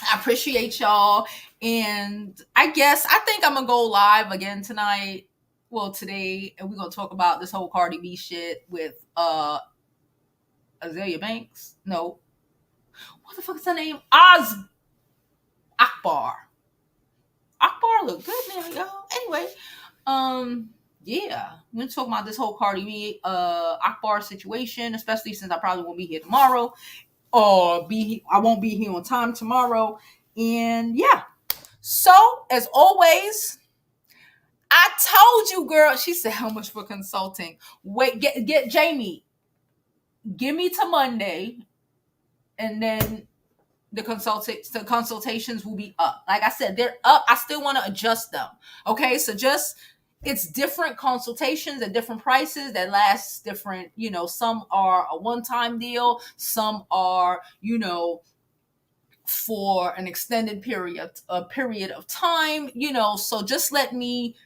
I appreciate y'all, and I think I'm gonna go live again tonight. Well, today, and we're gonna talk about this whole Cardi B shit with Azalea Banks. No, what the fuck is her name? Akbar. Akbar look good now, y'all. Anyway, yeah, we're talking about this whole Cardi B Akbar situation, especially since I probably won't be here tomorrow, or I won't be here on time tomorrow. And yeah, so as always, I told you, girl. She said, how much for consulting? Wait, get Jamie, give me to Monday, and then the consultations will be up. Like I said, they're up. I still want to adjust them. Okay, so it's different consultations at different prices that last different. Some are a one-time deal. Some are for an extended period of time. So just let me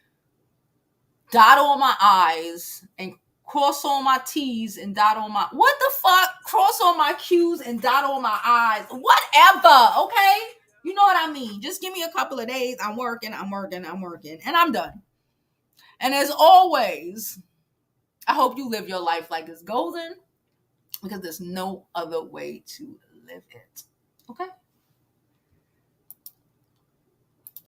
dot all my I's and cross all my T's and dot all my cross all my Q's and dot all my I's, whatever. Okay, you know what I mean. Just give me a couple of days. I'm working, and I'm done. And as always, I hope you live your life like it's golden, because there's no other way to